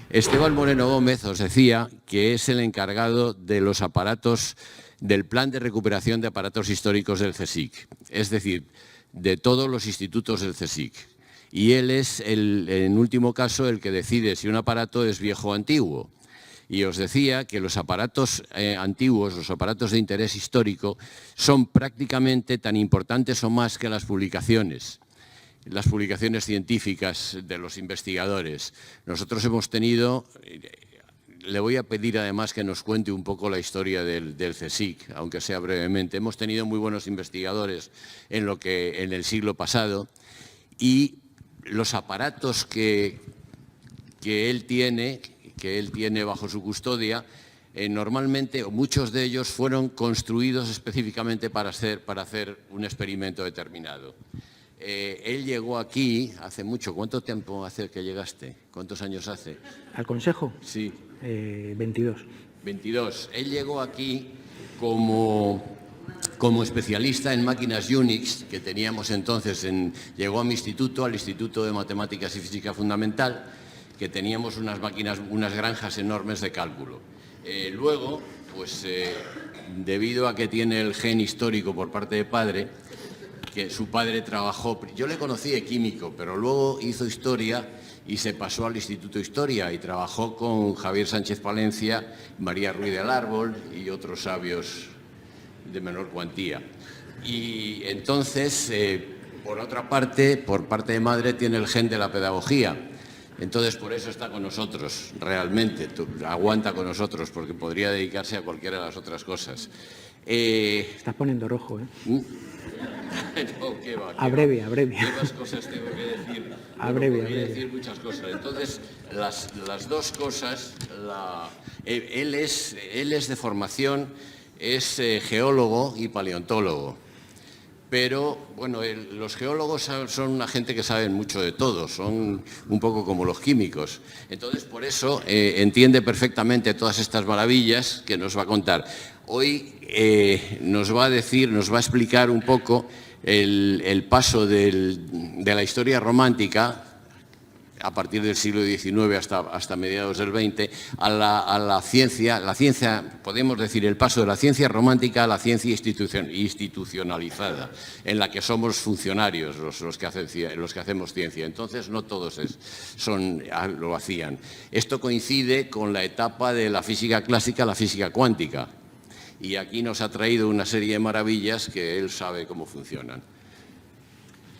Esteban Moreno Gómez os decía que es el encargado de los aparatos, del plan de recuperación de aparatos históricos del CSIC, es decir, de todos los institutos del CSIC. Y él es, en último caso, el que decide si un aparato es viejo o antiguo. Y os decía que los aparatos antiguos, los aparatos de interés histórico, son prácticamente tan importantes o más que las publicaciones científicas de los investigadores. Nosotros hemos tenido, le voy a pedir además que nos cuente un poco la historia del CSIC, aunque sea brevemente. Hemos tenido muy buenos investigadores en el siglo pasado y los aparatos que él tiene bajo su custodia, normalmente, o muchos de ellos, fueron construidos específicamente para hacer un experimento determinado. Él llegó aquí hace mucho. ¿Cuánto tiempo hace que llegaste? ¿Cuántos años hace? ¿Al Consejo? Sí. 22. 22. Él llegó aquí como especialista en máquinas Unix que teníamos entonces. Llegó a mi instituto, al Instituto de Matemáticas y Física Fundamental, que teníamos unas máquinas, unas granjas enormes de cálculo. Luego, pues debido a que tiene el gen histórico por parte de padre, que su padre trabajó, yo le conocí de químico, pero luego hizo historia y se pasó al Instituto de Historia y trabajó con Javier Sánchez Palencia, María Ruiz del Árbol y otros sabios de menor cuantía. Y entonces, por otra parte, por parte de madre, tiene el gen de la pedagogía. Entonces, por eso está con nosotros, realmente, aguanta con nosotros, porque podría dedicarse a cualquiera de las otras cosas. Estás poniendo rojo, ¿eh? No, ¿qué va? Abrevia. ¿Qué más cosas tengo que decir? Abrevia. Podría decir muchas cosas. Entonces, las dos cosas, él es de formación, es geólogo y paleontólogo. Pero, bueno, los geólogos son una gente que saben mucho de todo, son un poco como los químicos. Entonces, por eso, entiende perfectamente todas estas maravillas que nos va a contar. Hoy nos va a explicar un poco el paso de la historia romántica, a partir del siglo XIX hasta mediados del XX, a la ciencia, podemos decir, el paso de la ciencia romántica a la ciencia institucionalizada, en la que somos funcionarios los que hacemos ciencia. Entonces, no todos lo hacían. Esto coincide con la etapa de la física clásica a la física cuántica. Y aquí nos ha traído una serie de maravillas que él sabe cómo funcionan.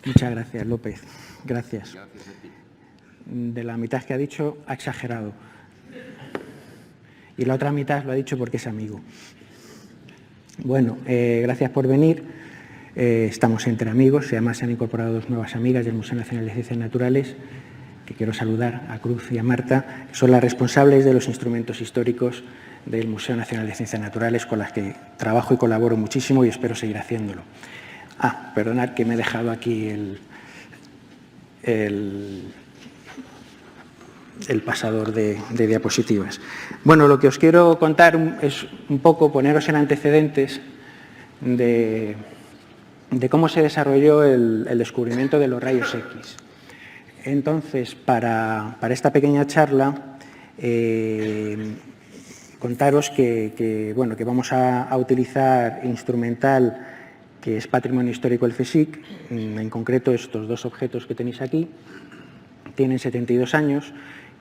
Muchas gracias, López. Gracias. Gracias a ti. De la mitad que ha dicho, ha exagerado. Y la otra mitad lo ha dicho porque es amigo. Bueno, gracias por venir. Estamos entre amigos y además se han incorporado dos nuevas amigas del Museo Nacional de Ciencias Naturales, que quiero saludar, a Cruz y a Marta, que son las responsables de los instrumentos históricos del Museo Nacional de Ciencias Naturales, con las que trabajo y colaboro muchísimo y espero seguir haciéndolo. Perdonad que me he dejado aquí el pasador de diapositivas. Bueno, lo que os quiero contar es un poco poneros en antecedentes de cómo se desarrolló el descubrimiento de los rayos X. Entonces, para esta pequeña charla, contaros que vamos a utilizar instrumental que es Patrimonio Histórico del CSIC, en concreto estos dos objetos que tenéis aquí. Tienen 72 años,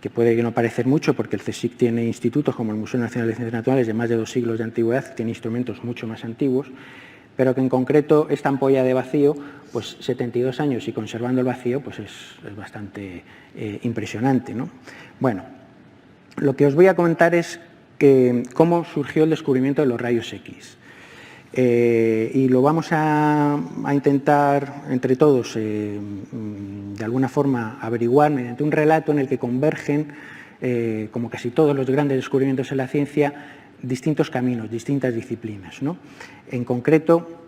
que puede no parecer mucho porque el CSIC tiene institutos como el Museo Nacional de Ciencias Naturales de más de 2 siglos de antigüedad, tiene instrumentos mucho más antiguos, pero que en concreto esta ampolla de vacío, pues 72 años y conservando el vacío, pues es bastante impresionante, ¿no? Bueno, lo que os voy a comentar es cómo surgió el descubrimiento de los rayos X. Y lo vamos a intentar entre todos de alguna forma averiguar mediante un relato en el que convergen, como casi todos los grandes descubrimientos en la ciencia, distintos caminos, distintas disciplinas, ¿no? En concreto,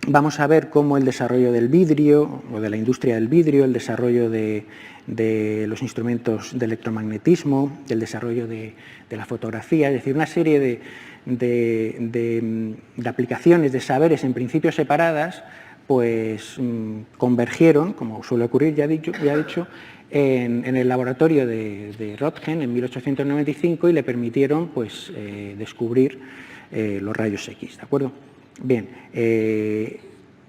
vamos a ver cómo el desarrollo del vidrio o de la industria del vidrio, el desarrollo de los instrumentos de electromagnetismo, el desarrollo de la fotografía, es decir, una serie de aplicaciones, de saberes en principio separadas, pues convergieron, como suele ocurrir, ya dicho, en el laboratorio de Röntgen en 1895 y le permitieron pues, descubrir los rayos X, ¿de acuerdo? Bien,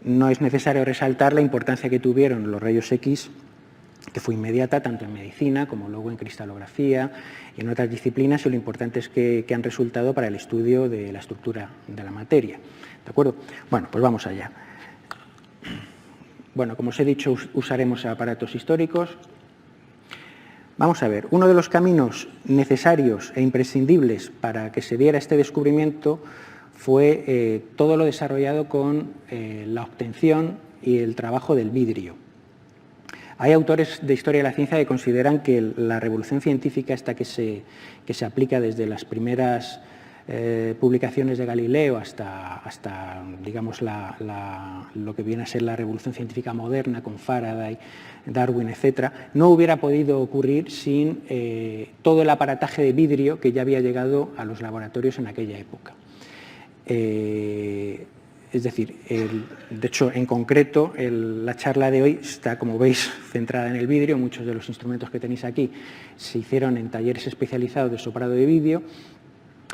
no es necesario resaltar la importancia que tuvieron los rayos X, que fue inmediata tanto en medicina como luego en cristalografía y en otras disciplinas, y lo importante es que han resultado para el estudio de la estructura de la materia, ¿de acuerdo? Bueno, pues vamos allá. Bueno, como os he dicho, usaremos aparatos históricos. Vamos a ver, uno de los caminos necesarios e imprescindibles para que se diera este descubrimiento fue todo lo desarrollado con la obtención y el trabajo del vidrio. Hay autores de historia de la ciencia que consideran que la revolución científica esta que se aplica desde las primeras publicaciones de Galileo hasta digamos, lo que viene a ser la revolución científica moderna con Faraday, Darwin, etcétera, no hubiera podido ocurrir sin todo el aparataje de vidrio que ya había llegado a los laboratorios en aquella época. Es decir, de hecho, en concreto, la charla de hoy está, como veis, centrada en el vidrio. Muchos de los instrumentos que tenéis aquí se hicieron en talleres especializados de soprado de vidrio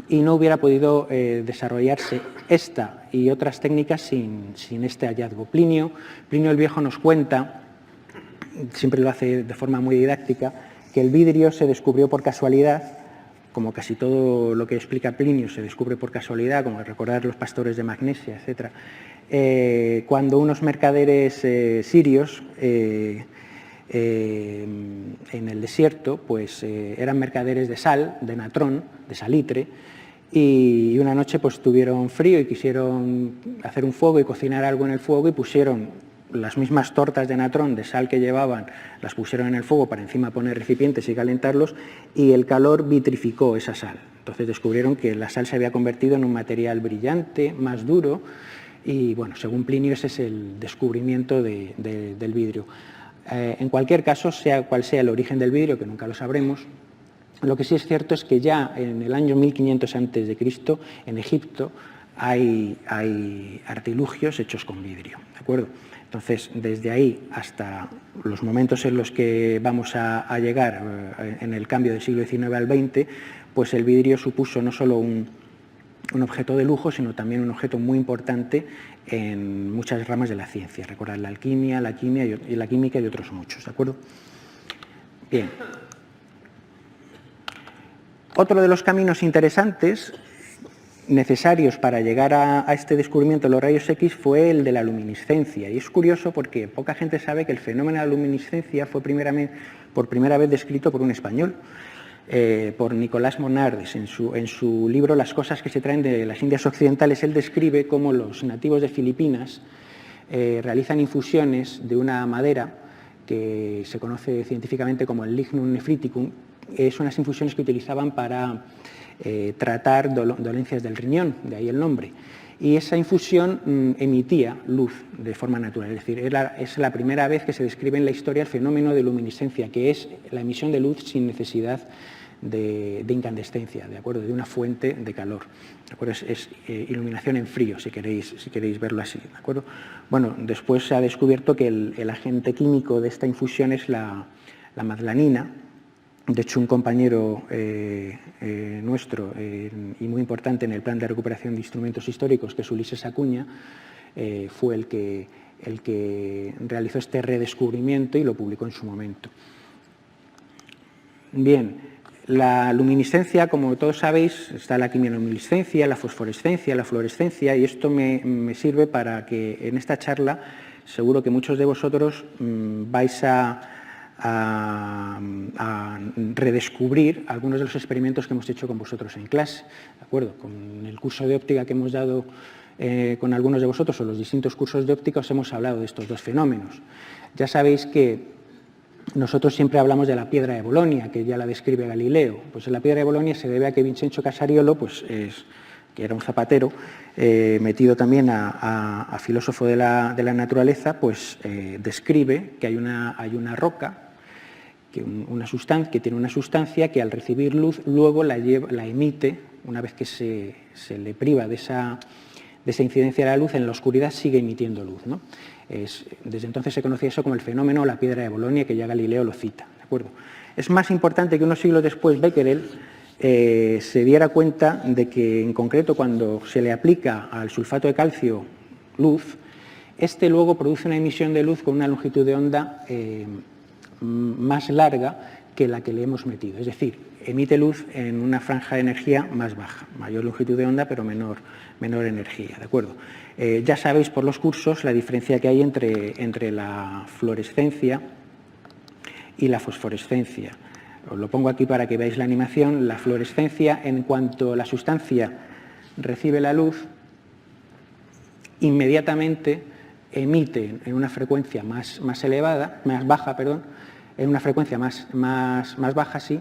y no hubiera podido desarrollarse esta y otras técnicas sin este hallazgo. Plinio el Viejo nos cuenta, siempre lo hace de forma muy didáctica, que el vidrio se descubrió por casualidad, como casi todo lo que explica Plinio se descubre por casualidad, como recordar los pastores de Magnesia, etc., cuando unos mercaderes sirios en el desierto pues, eran mercaderes de sal, de natrón, de salitre, y una noche pues, tuvieron frío y quisieron hacer un fuego y cocinar algo en el fuego y pusieron las mismas tortas de natrón de sal que llevaban, las pusieron en el fuego para encima poner recipientes y calentarlos, y el calor vitrificó esa sal. Entonces descubrieron que la sal se había convertido en un material brillante, más duro, y bueno, según Plinio ese es el descubrimiento del vidrio. En cualquier caso, sea cual sea el origen del vidrio, que nunca lo sabremos, lo que sí es cierto es que ya en el año 1500 a.C. en Egipto hay artilugios hechos con vidrio, ¿de acuerdo? Entonces, desde ahí hasta los momentos en los que vamos a llegar en el cambio del siglo XIX al XX, pues el vidrio supuso no solo un objeto de lujo, sino también un objeto muy importante en muchas ramas de la ciencia. Recordad la alquimia, la química y otros muchos, ¿de acuerdo? Bien. Otro de los caminos interesantes necesarios para llegar a este descubrimiento de los rayos X fue el de la luminiscencia. Y es curioso porque poca gente sabe que el fenómeno de la luminiscencia fue por primera vez descrito por un español, por Nicolás Monardes. En su libro Las cosas que se traen de las Indias Occidentales, él describe cómo los nativos de Filipinas realizan infusiones de una madera que se conoce científicamente como el lignum nephriticum. Es unas infusiones que utilizaban para tratar dolencias del riñón, de ahí el nombre. Y esa infusión emitía luz de forma natural, es decir, es la primera vez que se describe en la historia el fenómeno de luminiscencia, que es la emisión de luz sin necesidad de incandescencia, ¿de acuerdo? De una fuente de calor, ¿de acuerdo? Es iluminación en frío, si queréis verlo así, ¿de acuerdo? Bueno, después se ha descubierto que el agente químico de esta infusión es la madlanina. De hecho, un compañero nuestro y muy importante en el plan de recuperación de instrumentos históricos, que es Ulises Acuña, fue el que realizó este redescubrimiento y lo publicó en su momento. Bien, la luminiscencia, como todos sabéis, está la quimioluminiscencia, la fosforescencia, la fluorescencia, y esto me sirve para que en esta charla seguro que muchos de vosotros vais a redescubrir algunos de los experimentos que hemos hecho con vosotros en clase, ¿de acuerdo? Con el curso de óptica que hemos dado con algunos de vosotros, o los distintos cursos de óptica, os hemos hablado de estos dos fenómenos. Ya sabéis que nosotros siempre hablamos de la piedra de Bolonia, que ya la describe Galileo. Pues la piedra de Bolonia se debe a que Vincenzo Casariolo, pues que era un zapatero, metido también a filósofo de la naturaleza, pues describe que hay una roca, que tiene una sustancia que al recibir luz luego la emite, una vez que se le priva de de esa incidencia de la luz, en la oscuridad sigue emitiendo luz, ¿no? Desde entonces se conocía eso como el fenómeno la piedra de Bolonia, que ya Galileo lo cita, ¿de acuerdo? Es más importante que unos siglos después Becquerel se diera cuenta de que, en concreto, cuando se le aplica al sulfato de calcio luz, este luego produce una emisión de luz con una longitud de onda más larga que la que le hemos metido. Es decir, emite luz en una franja de energía más baja, mayor longitud de onda, pero menor energía, ¿de acuerdo? Ya sabéis por los cursos la diferencia que hay entre la fluorescencia y la fosforescencia. Os lo pongo aquí para que veáis la animación. La fluorescencia, en cuanto la sustancia recibe la luz, inmediatamente emite en una frecuencia más baja, en una frecuencia más baja, sí,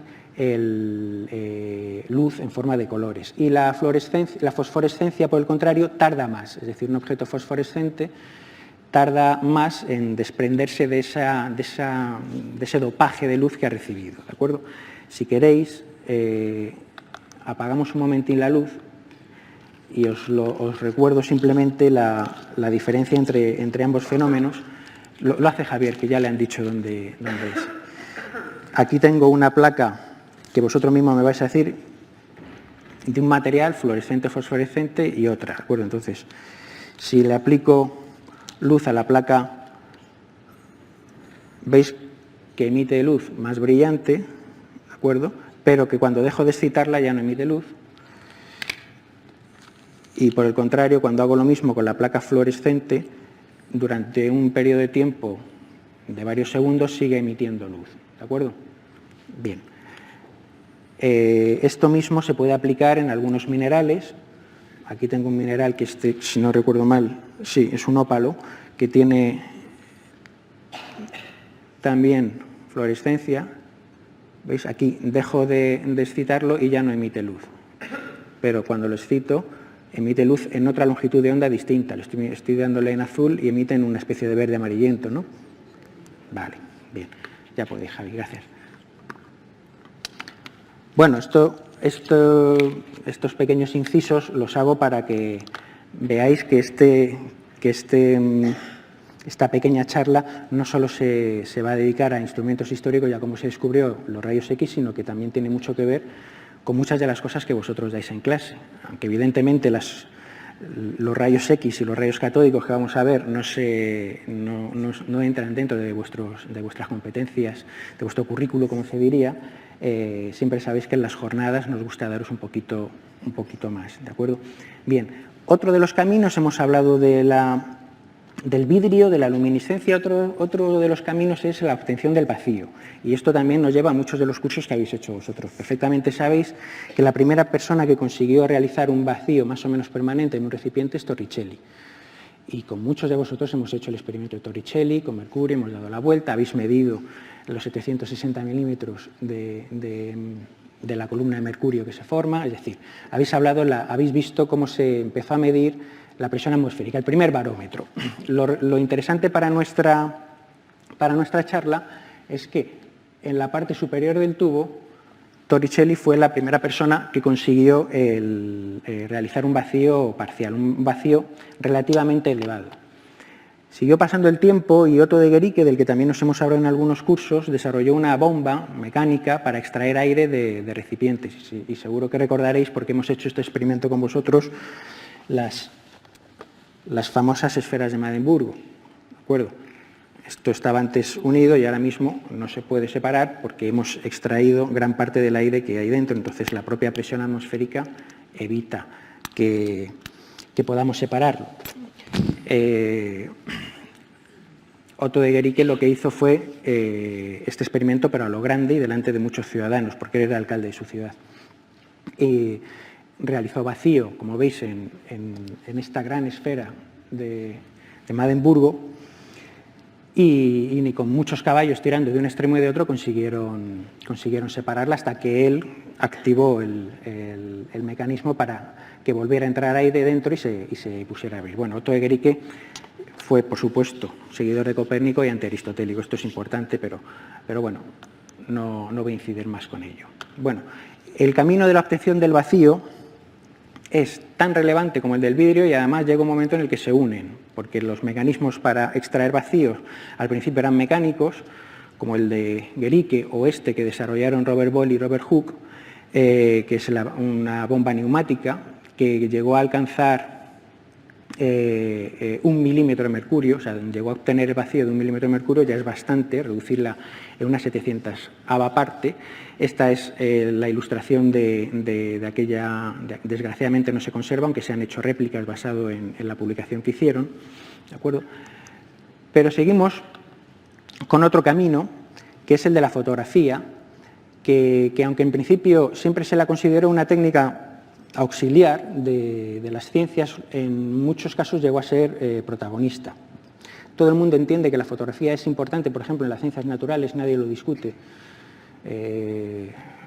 luz en forma de colores. Y la fosforescencia, por el contrario, tarda más. Es decir, un objeto fosforescente tarda más en desprenderse de ese dopaje de luz que ha recibido, ¿de acuerdo? Si queréis, apagamos un momentín la luz y os recuerdo simplemente la diferencia entre ambos fenómenos. Lo hace Javier, que ya le han dicho dónde es. Aquí tengo una placa que vosotros mismos me vais a decir de un material fluorescente, fosforescente y otra, ¿de acuerdo? Entonces, si le aplico luz a la placa, veis que emite luz más brillante, ¿de acuerdo? Pero que cuando dejo de excitarla ya no emite luz. Y por el contrario, cuando hago lo mismo con la placa fluorescente, durante un periodo de tiempo de varios segundos sigue emitiendo luz, ¿de acuerdo? Bien. Esto mismo se puede aplicar en algunos minerales. Aquí tengo un mineral que, si no recuerdo mal, sí, es un ópalo, que tiene también fluorescencia. ¿Veis? Aquí dejo de excitarlo y ya no emite luz. Pero cuando lo excito, emite luz en otra longitud de onda distinta. Estoy dándole en azul y emite en una especie de verde amarillento, ¿no? Vale, bien. Ya podéis, Javi, gracias. Bueno, estos pequeños incisos los hago para que veáis que esta pequeña charla no solo se va a dedicar a instrumentos históricos y a cómo se descubrió los rayos X, sino que también tiene mucho que ver con muchas de las cosas que vosotros dais en clase. Aunque evidentemente los rayos X y los rayos catódicos que vamos a ver no entran dentro de vuestras competencias, de vuestro currículo, como se diría, siempre sabéis que en las jornadas nos gusta daros un poquito más, ¿de acuerdo? Bien, otro de los caminos, hemos hablado del vidrio, de la luminiscencia. Otro de los caminos es la obtención del vacío, y esto también nos lleva a muchos de los cursos que habéis hecho vosotros. Perfectamente sabéis que la primera persona que consiguió realizar un vacío más o menos permanente en un recipiente es Torricelli, y con muchos de vosotros hemos hecho el experimento de Torricelli con mercurio, hemos dado la vuelta, habéis medido los 760 milímetros de la columna de mercurio que se forma, es decir, habéis visto cómo se empezó a medir la presión atmosférica, el primer barómetro. Lo interesante para nuestra charla es que en la parte superior del tubo, Torricelli fue la primera persona que consiguió realizar un vacío parcial, un vacío relativamente elevado. Siguió pasando el tiempo y Otto de Guericke, del que también nos hemos hablado en algunos cursos, desarrolló una bomba mecánica para extraer aire de recipientes. Y seguro que recordaréis, porque hemos hecho este experimento con vosotros, las famosas esferas de Madenburgo, ¿de acuerdo? Esto estaba antes unido y ahora mismo no se puede separar porque hemos extraído gran parte del aire que hay dentro, entonces la propia presión atmosférica evita que podamos separarlo. Otto de Guericke lo que hizo fue este experimento, pero a lo grande y delante de muchos ciudadanos, porque él era alcalde de su ciudad. Realizó vacío, como veis, en esta gran esfera de Madenburgo, y ni con muchos caballos tirando de un extremo y de otro consiguieron separarla, hasta que él activó el mecanismo para que volviera a entrar aire dentro y se pusiera a abrir. Bueno, Otto de Guericke fue, por supuesto, seguidor de Copérnico y antiaristotélico. Esto es importante, pero bueno, no voy a incidir más con ello. Bueno, el camino de la obtención del vacío es tan relevante como el del vidrio y además llega un momento en el que se unen, porque los mecanismos para extraer vacíos al principio eran mecánicos, como el de Guericke o este que desarrollaron Robert Boyle y Robert Hooke, que es una bomba neumática que llegó a alcanzar 1 milímetro de mercurio, o sea, llegó a obtener el vacío de 1 milímetro de mercurio, ya es bastante, reducirla en una 700ava parte. Esta es la ilustración de aquella, desgraciadamente no se conserva, aunque se han hecho réplicas basado en la publicación que hicieron, ¿de acuerdo? Pero seguimos con otro camino, que es el de la fotografía, que aunque en principio siempre se la consideró una técnica auxiliar de las ciencias, en muchos casos llegó a ser protagonista. Todo el mundo entiende que la fotografía es importante, por ejemplo, en las ciencias naturales, nadie lo discute.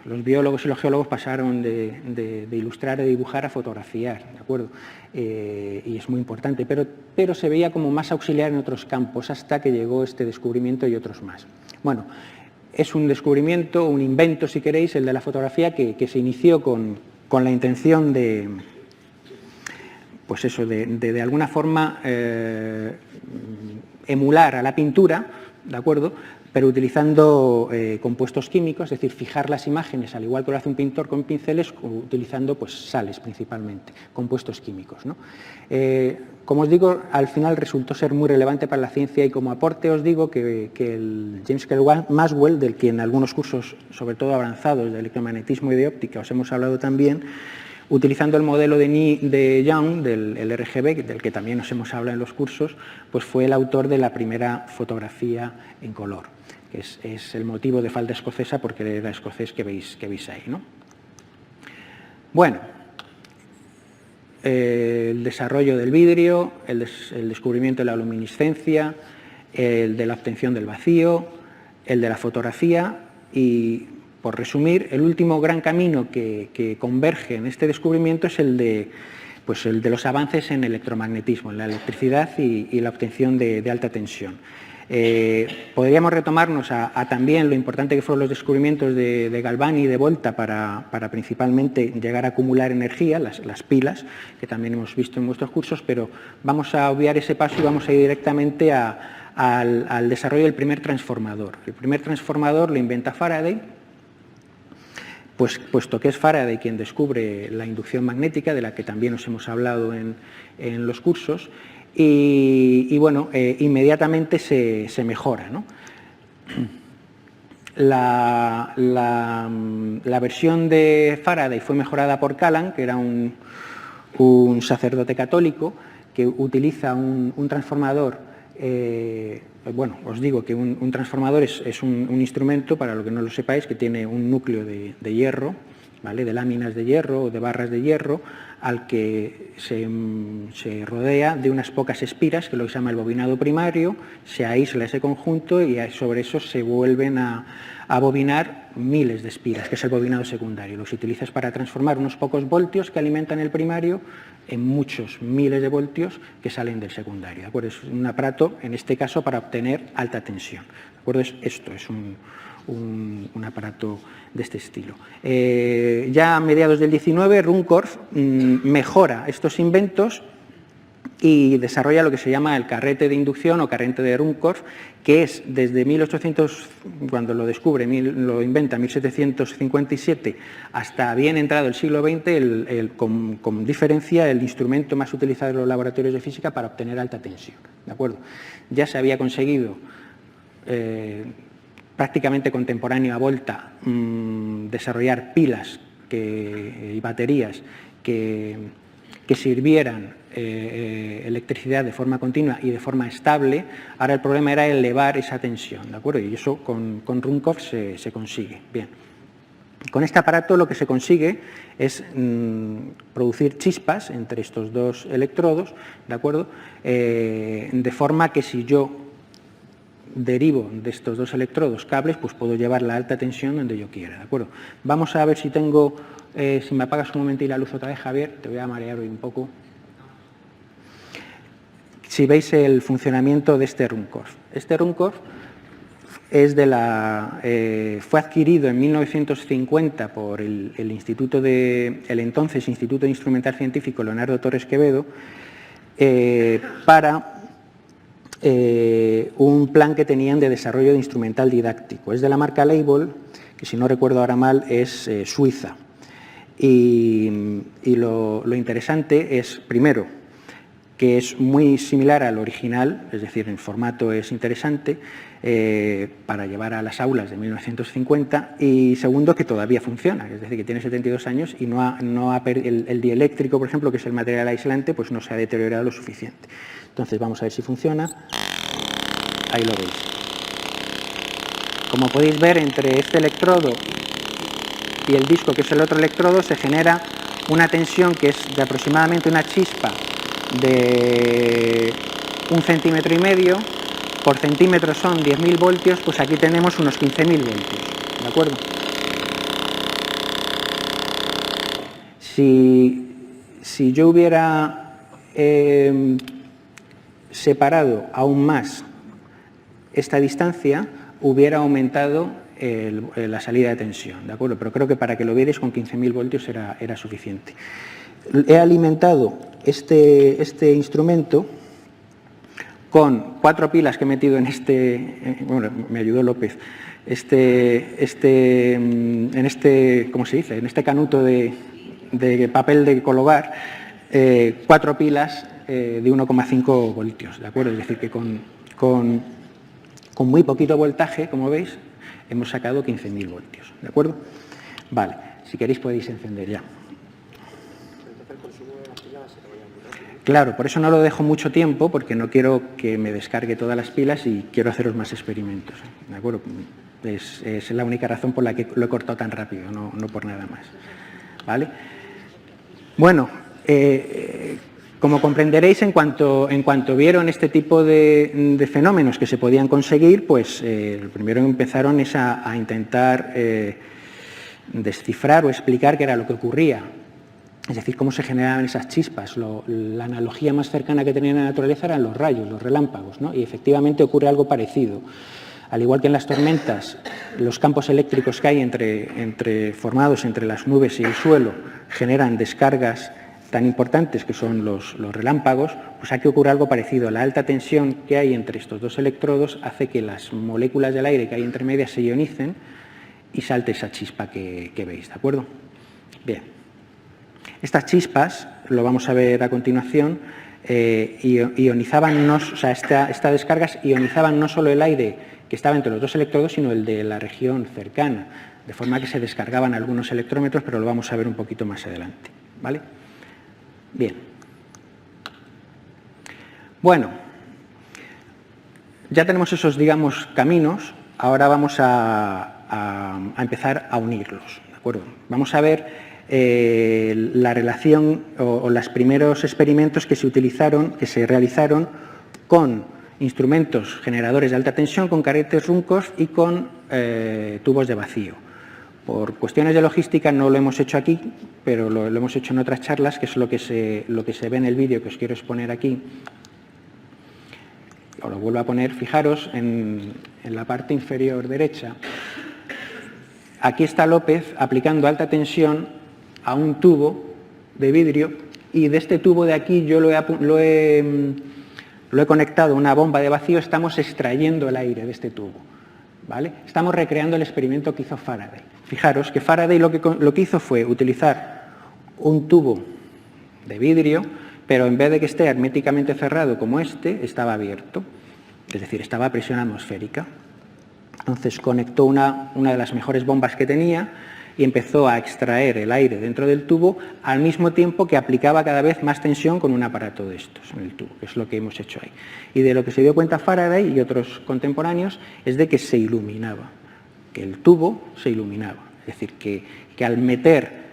Los biólogos y los geólogos pasaron de ilustrar, de dibujar a fotografiar, ¿de acuerdo? Y es muy importante, pero se veía como más auxiliar en otros campos hasta que llegó este descubrimiento y otros más. Bueno, es un descubrimiento, un invento, si queréis, el de la fotografía que se inició con la intención de, pues eso, de alguna forma emular a la pintura, ¿de acuerdo?, pero utilizando compuestos químicos, es decir, fijar las imágenes, al igual que lo hace un pintor con pinceles, utilizando pues, sales principalmente, compuestos químicos, ¿no? Como os digo, al final resultó ser muy relevante para la ciencia y como aporte os digo que el James Clerk Maxwell, del que en algunos cursos, sobre todo avanzados, de electromagnetismo y de óptica, os hemos hablado también, utilizando el modelo de Young, del RGB, del que también os hemos hablado en los cursos, pues fue el autor de la primera fotografía en color, que es el motivo de falda escocesa, porque era escocés que veis ahí, ¿no? Bueno, el desarrollo del vidrio, el descubrimiento de la luminiscencia, el de la obtención del vacío, el de la fotografía y, por resumir, el último gran camino que converge en este descubrimiento es el de los avances en electromagnetismo, en la electricidad y la obtención de alta tensión. Podríamos retomarnos a también lo importante que fueron los descubrimientos de Galvani y de Volta para principalmente llegar a acumular energía, las pilas, que también hemos visto en vuestros cursos, pero vamos a obviar ese paso y vamos a ir directamente al desarrollo del primer transformador. El primer transformador lo inventa Faraday, puesto que es Faraday quien descubre la inducción magnética, de la que también os hemos hablado en los cursos, y bueno, inmediatamente se mejora, ¿no? La versión de Faraday fue mejorada por Callan, que era un sacerdote católico que utiliza un transformador. Bueno, os digo que un transformador es un instrumento, para lo que no lo sepáis, que tiene un núcleo de hierro, ¿vale?, de láminas de hierro o de barras de hierro, al que se rodea de unas pocas espiras, que lo que se llama el bobinado primario, se aísla ese conjunto y sobre eso se vuelven a bobinar miles de espiras, que es el bobinado secundario. Los utilizas para transformar unos pocos voltios que alimentan el primario en muchos miles de voltios que salen del secundario, ¿de acuerdo? Es un aparato, en este caso, para obtener alta tensión, ¿de acuerdo? Esto es un aparato de este estilo. Ya a mediados del 19, Ruhmkorff mejora estos inventos y desarrolla lo que se llama el carrete de inducción o carrete de Ruhmkorff, que es desde 1800, cuando lo descubre, lo inventa en 1757, hasta bien entrado el siglo XX, con diferencia, el instrumento más utilizado en los laboratorios de física para obtener alta tensión, ¿de acuerdo? Ya se había conseguido prácticamente contemporáneo a Volta desarrollar pilas y baterías que sirvieran electricidad de forma continua y de forma estable. Ahora el problema era elevar esa tensión, ¿de acuerdo? Y eso con Ruhmkorff se consigue. Bien. Con este aparato lo que se consigue es producir chispas entre estos dos electrodos, ¿de acuerdo? De forma que si yo derivo de estos dos electrodos cables, pues puedo llevar la alta tensión donde yo quiera, ¿de acuerdo? Vamos a ver si tengo, si me apagas un momento y la luz otra vez, Javier, te voy a marear hoy un poco. Si veis el funcionamiento de este Ruhmkorff. Este Ruhmkorff fue adquirido en 1950 por el entonces Instituto Instrumental Científico Leonardo Torres Quevedo para un plan que tenían de desarrollo de instrumental didáctico. Es de la marca Label, que si no recuerdo ahora mal es suiza. Y lo interesante es, primero, que es muy similar al original, es decir, en formato es interesante, para llevar a las aulas de 1950, y segundo, que todavía funciona, es decir, que tiene 72 años y el dieléctrico, por ejemplo, que es el material aislante, pues no se ha deteriorado lo suficiente. Entonces vamos a ver si funciona. Ahí lo veis. Como podéis ver, entre este electrodo y el disco, que es el otro electrodo, se genera una tensión que es de aproximadamente una chispa de 1,5 centímetros, por centímetro son 10.000 voltios, pues aquí tenemos unos 15.000 voltios, ¿de acuerdo? Si yo hubiera separado aún más esta distancia, hubiera aumentado la salida de tensión, ¿de acuerdo? Pero creo que para que lo vierais con 15.000 voltios era suficiente. He alimentado este instrumento con 4 pilas que he metido en bueno, me ayudó López, ¿cómo se dice? En este canuto de papel de colobar, 4 pilas de 1,5 voltios, ¿de acuerdo? Es decir, que con muy poquito voltaje, como veis, hemos sacado 15.000 voltios, ¿de acuerdo? Vale, si queréis podéis encender ya. Claro, por eso no lo dejo mucho tiempo, porque no quiero que me descargue todas las pilas y quiero haceros más experimentos, ¿de acuerdo? Es la única razón por la que lo he cortado tan rápido, no por nada más, ¿vale? Bueno, como comprenderéis, en cuanto vieron este tipo de fenómenos que se podían conseguir, pues lo primero que empezaron es a intentar descifrar o explicar qué era lo que ocurría. Es decir, cómo se generaban esas chispas. La analogía más cercana que tenía en la naturaleza eran los rayos, los relámpagos, ¿no? Y efectivamente ocurre algo parecido. Al igual que en las tormentas, los campos eléctricos que hay formados entre las nubes y el suelo generan descargas tan importantes que son los relámpagos, pues aquí ocurre algo parecido. La alta tensión que hay entre estos dos electrodos hace que las moléculas del aire que hay entre medias se ionicen y salte esa chispa que veis, ¿de acuerdo? Bien. Estas chispas, lo vamos a ver a continuación, ionizaban, estas descargas ionizaban no solo el aire que estaba entre los dos electrodos, sino el de la región cercana, de forma que se descargaban algunos electrómetros, pero lo vamos a ver un poquito más adelante, ¿vale? Bien. Bueno, ya tenemos esos, digamos, caminos, ahora vamos a empezar a unirlos, ¿de acuerdo? Vamos a ver la relación o los primeros experimentos que se realizaron con instrumentos generadores de alta tensión, con caretes Runkos y con tubos de vacío. Por cuestiones de logística no lo hemos hecho aquí, pero lo hemos hecho en otras charlas, que es lo que se ve en el vídeo que os quiero exponer aquí. Os lo vuelvo a poner. Fijaros en la parte inferior derecha. Aquí está López aplicando alta tensión a un tubo de vidrio, y de este tubo de aquí yo lo he conectado a una bomba de vacío. Estamos extrayendo el aire de este tubo, ¿vale? Estamos recreando el experimento que hizo Faraday. Fijaros que Faraday lo que hizo fue utilizar un tubo de vidrio, pero en vez de que esté herméticamente cerrado como estaba abierto, es decir, estaba a presión atmosférica. Entonces conectó una de las mejores bombas que tenía y empezó a extraer el aire dentro del tubo, al mismo tiempo que aplicaba cada vez más tensión con un aparato de estos en el tubo, que es lo que hemos hecho ahí. Y de lo que se dio cuenta Faraday y otros contemporáneos es de que se iluminaba, que el tubo se iluminaba. Es decir, que al meter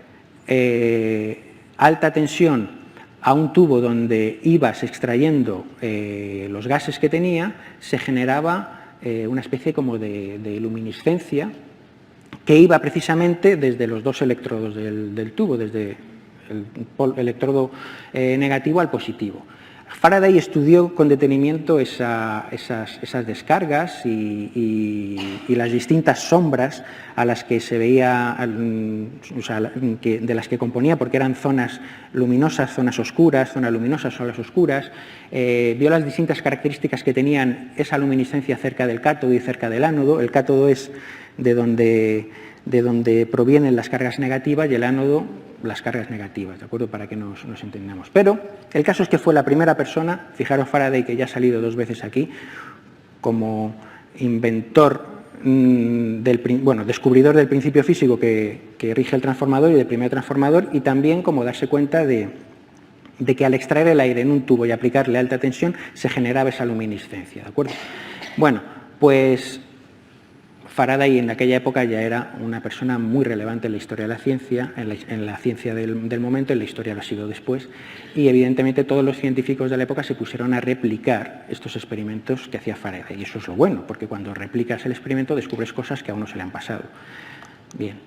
alta tensión a un tubo donde ibas extrayendo los gases que tenía, se generaba una especie como de luminiscencia que iba precisamente desde los dos electrodos del tubo, desde el electrodo negativo al positivo. Faraday estudió con detenimiento esas descargas y las distintas sombras a las que se veía, o sea, de las que componía, porque eran zonas luminosas, zonas oscuras, zonas luminosas, zonas oscuras. Vio las distintas características que tenían esa luminiscencia cerca del cátodo y cerca del ánodo. El cátodo es de donde provienen las cargas negativas y el ánodo las cargas negativas, ¿de acuerdo? Para que nos entendamos. Pero el caso es que fue la primera persona, fijaros Faraday, que ya ha salido 2 veces aquí, como inventor, descubridor del principio físico que rige el transformador y del primer transformador, y también como darse cuenta de que al extraer el aire en un tubo y aplicarle alta tensión se generaba esa luminiscencia, ¿de acuerdo? Bueno, pues Faraday en aquella época ya era una persona muy relevante en la historia de la ciencia, en la ciencia del momento, en la historia lo ha sido después, y evidentemente todos los científicos de la época se pusieron a replicar estos experimentos que hacía Faraday, y eso es lo bueno, porque cuando replicas el experimento descubres cosas que a uno se le han pasado. Bien.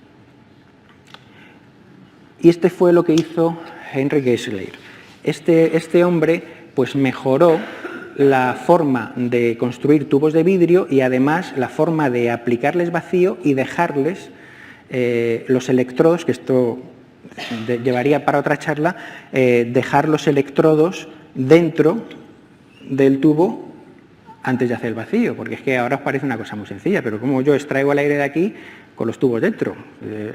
Y este fue lo que hizo Henry Geisler. Este hombre pues mejoró la forma de construir tubos de vidrio y además la forma de aplicarles vacío y dejarles los electrodos, que esto llevaría para otra charla, dejar los electrodos dentro del tubo antes de hacer el vacío, porque es que ahora os parece una cosa muy sencilla, pero como yo extraigo el aire de aquí con los tubos dentro,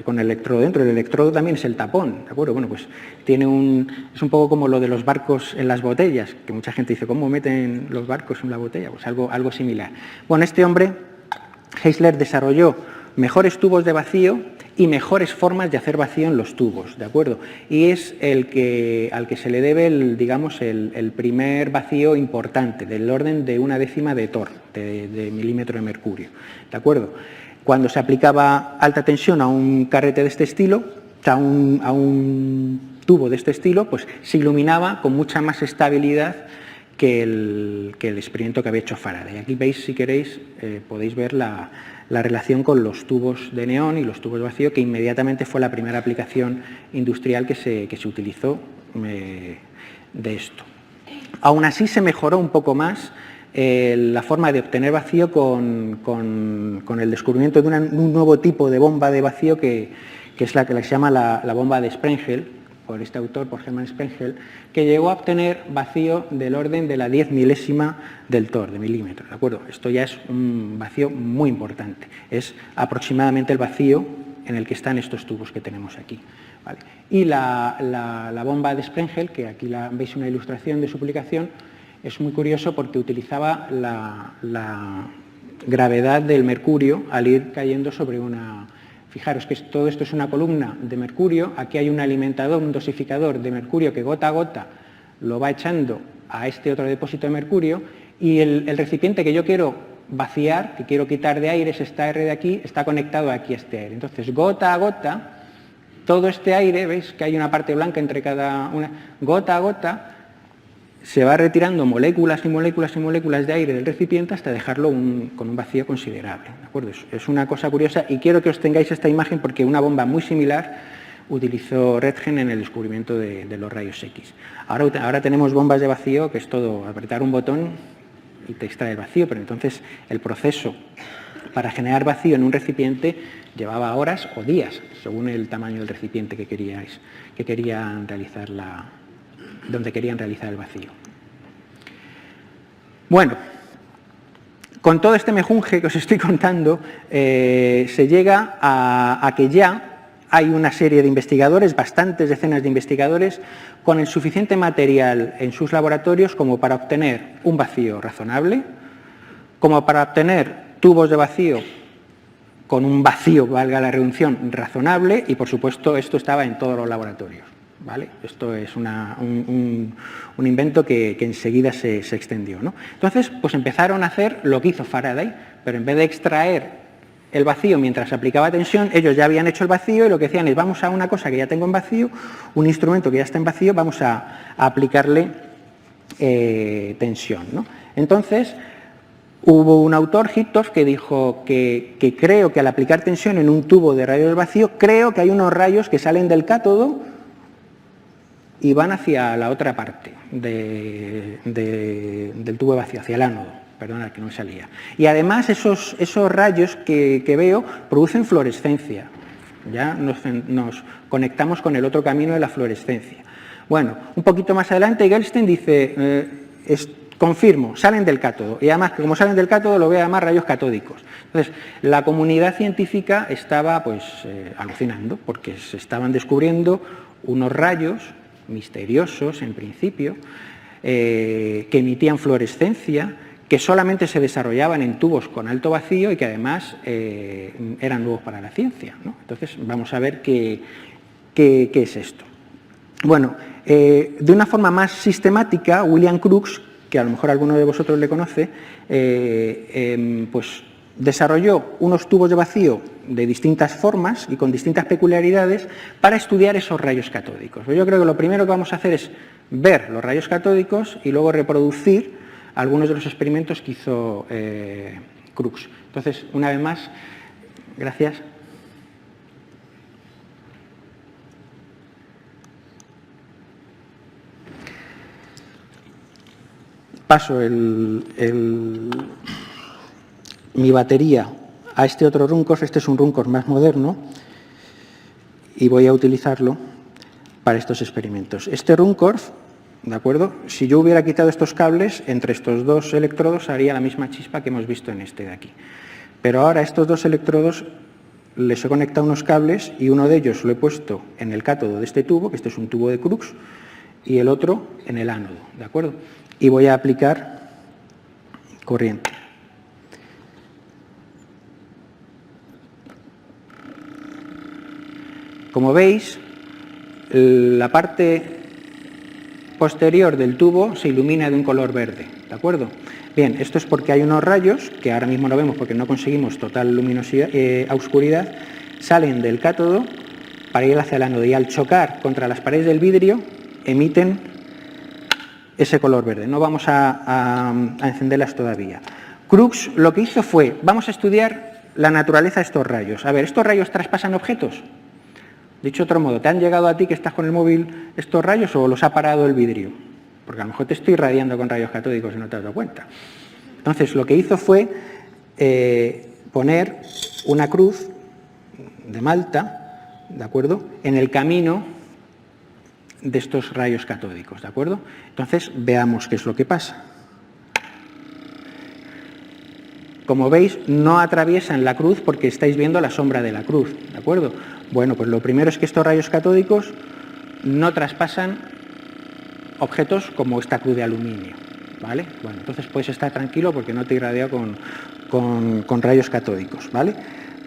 con el electrodo dentro, el electrodo también es el tapón, ¿de acuerdo? Bueno, pues es un poco como lo de los barcos en las botellas, que mucha gente dice, ¿cómo meten los barcos en la botella? Pues algo similar. Bueno, este hombre, Geisler, desarrolló mejores tubos de vacío y mejores formas de hacer vacío en los tubos, ¿de acuerdo? Y es al que se le debe, el primer vacío importante, del orden de 1/10 de torr, de milímetro de mercurio, ¿de acuerdo? Cuando se aplicaba alta tensión a un carrete de este estilo, o sea, a un tubo de este estilo, pues se iluminaba con mucha más estabilidad que el experimento que había hecho Faraday. Aquí veis, si queréis, podéis ver la relación con los tubos de neón y los tubos de vacío, que inmediatamente fue la primera aplicación industrial que se utilizó de esto. Aún así se mejoró un poco más la forma de obtener vacío con el descubrimiento de un nuevo tipo de bomba de vacío que es la que se llama la bomba de Sprengel, por este autor, por Hermann Sprengel, que llegó a obtener vacío del orden de la 10 milésima del torr, de milímetro, ¿de acuerdo? Esto ya es un vacío muy importante, es aproximadamente el vacío en el que están estos tubos que tenemos aquí, ¿vale? Y la bomba de Sprengel, que aquí veis una ilustración de su aplicación, es muy curioso porque utilizaba la gravedad del mercurio al ir cayendo sobre una... Fijaros que todo esto es una columna de mercurio, aquí hay un alimentador, un dosificador de mercurio que gota a gota lo va echando a este otro depósito de mercurio, y el recipiente que yo quiero vaciar, que quiero quitar de aire, es esta R de aquí, está conectado aquí a este aire. Entonces, gota a gota, todo este aire, veis que hay una parte blanca entre cada una, gota a gota, se va retirando moléculas y moléculas y moléculas de aire del recipiente hasta dejarlo con un vacío considerable, ¿de acuerdo? Es una cosa curiosa y quiero que os tengáis esta imagen porque una bomba muy similar utilizó Röntgen en el descubrimiento de los rayos X. Ahora tenemos bombas de vacío que es todo apretar un botón y te extrae el vacío, pero entonces el proceso para generar vacío en un recipiente llevaba horas o días, según el tamaño del recipiente donde querían realizar el vacío. Bueno, con todo este mejunje que os estoy contando, se llega a que ya hay una serie de investigadores, bastantes decenas de investigadores, con el suficiente material en sus laboratorios como para obtener un vacío razonable, como para obtener tubos de vacío con un vacío, valga la redundación, razonable, y por supuesto esto estaba en todos los laboratorios. ¿Vale? Esto es un invento que enseguida se extendió, ¿no? Entonces, pues empezaron a hacer lo que hizo Faraday, pero en vez de extraer el vacío mientras aplicaba tensión, ellos ya habían hecho el vacío y lo que decían es, vamos a una cosa que ya tengo en vacío, un instrumento que ya está en vacío, vamos a aplicarle tensión, ¿no? Entonces, hubo un autor, Hittorf, que dijo que creo que al aplicar tensión en un tubo de rayos del vacío, creo que hay unos rayos que salen del cátodo y van hacia la otra parte del tubo de vacío, hacia el ánodo. Perdona, que no me salía. Y además esos rayos que veo producen fluorescencia. Ya nos conectamos con el otro camino de la fluorescencia. Bueno, un poquito más adelante Gelsten dice, confirmo, salen del cátodo. Y además, que como salen del cátodo, lo voy a llamar rayos catódicos. Entonces, la comunidad científica estaba pues alucinando, porque se estaban descubriendo unos rayos misteriosos, en principio, que emitían fluorescencia, que solamente se desarrollaban en tubos con alto vacío y que además eran nuevos para la ciencia, ¿no? Entonces, vamos a ver qué es esto. Bueno, de una forma más sistemática, William Crookes, que a lo mejor alguno de vosotros le conoce, pues desarrolló unos tubos de vacío de distintas formas y con distintas peculiaridades para estudiar esos rayos catódicos. Pues yo creo que lo primero que vamos a hacer es ver los rayos catódicos y luego reproducir algunos de los experimentos que hizo Crookes. Entonces, una vez más, gracias. Paso mi batería a este otro Runcorn. Este es un Runcorn más moderno y voy a utilizarlo para estos experimentos. Este Runcorn, ¿de acuerdo? Si yo hubiera quitado estos cables, entre estos dos electrodos haría la misma chispa que hemos visto en este de aquí. Pero ahora estos dos electrodos les he conectado unos cables y uno de ellos lo he puesto en el cátodo de este tubo, que este es un tubo de Crookes, y el otro en el ánodo, ¿de acuerdo? Y voy a aplicar corriente. Como veis, la parte posterior del tubo se ilumina de un color verde, ¿de acuerdo? Bien, esto es porque hay unos rayos, que ahora mismo no vemos porque no conseguimos total luminosidad, oscuridad, salen del cátodo para ir hacia el ánodo y al chocar contra las paredes del vidrio emiten ese color verde. No vamos a encenderlas todavía. Crookes lo que hizo fue, vamos a estudiar la naturaleza de estos rayos. A ver, ¿estos rayos traspasan objetos? Dicho de otro modo, ¿te han llegado a ti que estás con el móvil estos rayos o los ha parado el vidrio? Porque a lo mejor te estoy irradiando con rayos catódicos y no te has dado cuenta. Entonces, lo que hizo fue poner una cruz de Malta, ¿de acuerdo?, en el camino de estos rayos catódicos, ¿de acuerdo? Entonces, veamos qué es lo que pasa. Como veis, no atraviesan la cruz porque estáis viendo la sombra de la cruz, ¿de acuerdo? Bueno, pues lo primero es que estos rayos catódicos no traspasan objetos como esta cruz de aluminio, ¿vale? Bueno, entonces puedes estar tranquilo porque no te irradia con rayos catódicos, ¿vale?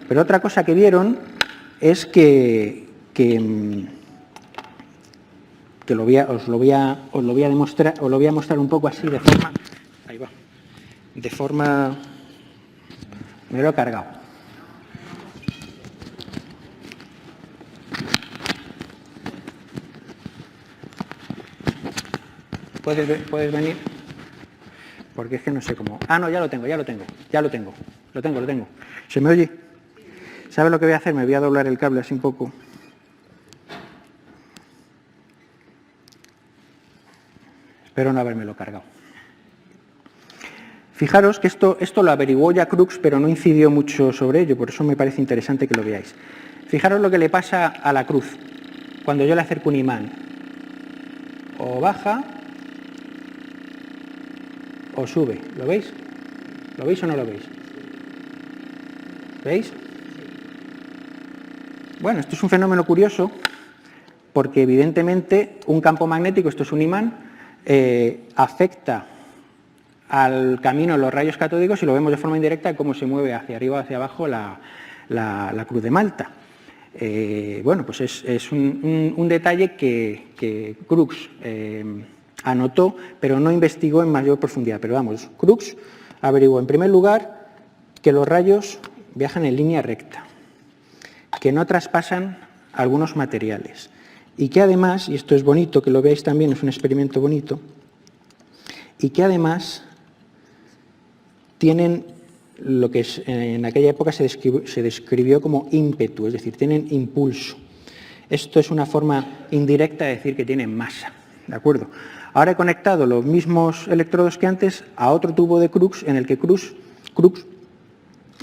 Pero otra cosa que vieron es que os lo voy a mostrar un poco así de forma... Ahí va. De forma... Me lo he cargado. ¿Puedes venir? Porque es que no sé cómo... Ah, no, ya lo tengo. Lo tengo. ¿Se me oye? ¿Sabe lo que voy a hacer? Me voy a doblar el cable así un poco. Espero no habérmelo cargado. Fijaros que esto lo averiguó ya Crookes, pero no incidió mucho sobre ello, por eso me parece interesante que lo veáis. Fijaros lo que le pasa a la cruz cuando yo le acerco un imán. O baja o sube. ¿Lo veis? ¿Lo veis o no lo veis? ¿Veis? Bueno, esto es un fenómeno curioso porque evidentemente un campo magnético, esto es un imán, afecta al camino de los rayos catódicos y lo vemos de forma indirecta cómo se mueve hacia arriba o hacia abajo la cruz de Malta. Bueno, pues es un detalle que Crookes anotó, pero no investigó en mayor profundidad. Pero vamos, Crookes averiguó en primer lugar que los rayos viajan en línea recta, que no traspasan algunos materiales y que además, y esto es bonito, que lo veáis también, es un experimento bonito, y que además tienen lo que en aquella época se describió como ímpetu, es decir, tienen impulso. Esto es una forma indirecta de decir que tienen masa, ¿de acuerdo? Ahora he conectado los mismos electrodos que antes a otro tubo de Crookes en el que Crookes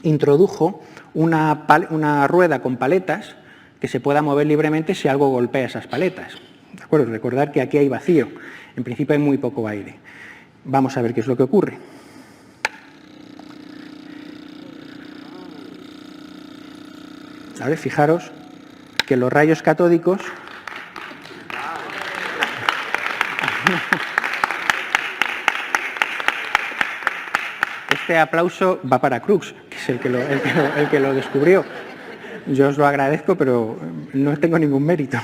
introdujo una rueda con paletas que se pueda mover libremente si algo golpea esas paletas. ¿De acuerdo? Recordad que aquí hay vacío. En principio hay muy poco aire. Vamos a ver qué es lo que ocurre. ¿Vale? Fijaros que los rayos catódicos este aplauso va para Crookes, que es el que lo descubrió. Yo os lo agradezco, pero no tengo ningún mérito.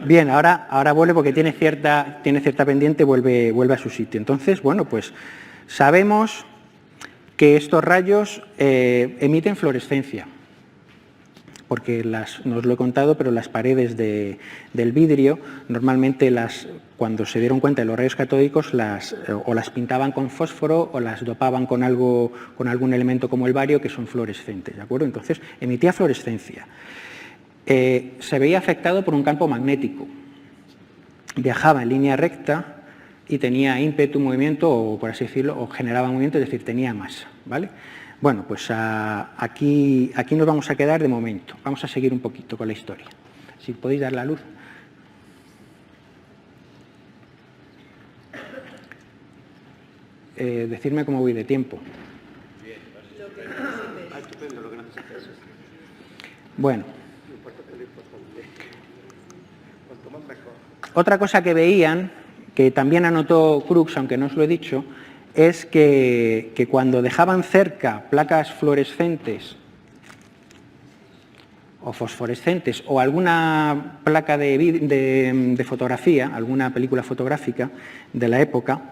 Bien, ahora vuelve porque tiene cierta pendiente, vuelve a su sitio. Entonces, bueno, pues sabemos que estos rayos emiten fluorescencia, porque no os lo he contado, pero las paredes del vidrio, normalmente cuando se dieron cuenta de los rayos catódicos, o las pintaban con fósforo o las dopaban con algún elemento como el bario, que son fluorescentes, ¿de acuerdo? Entonces, emitía fluorescencia. Se veía afectado por un campo magnético. Viajaba en línea recta y tenía ímpetu, movimiento, o por así decirlo, o generaba movimiento, es decir, tenía masa, ¿vale? Bueno, pues aquí nos vamos a quedar de momento. Vamos a seguir un poquito con la historia. Si podéis dar la luz. Decidme cómo voy de tiempo. Bueno. Otra cosa que veían, que también anotó Crookes, aunque no os lo he dicho, es que cuando dejaban cerca placas fluorescentes o fosforescentes o alguna placa de fotografía, alguna película fotográfica de la época,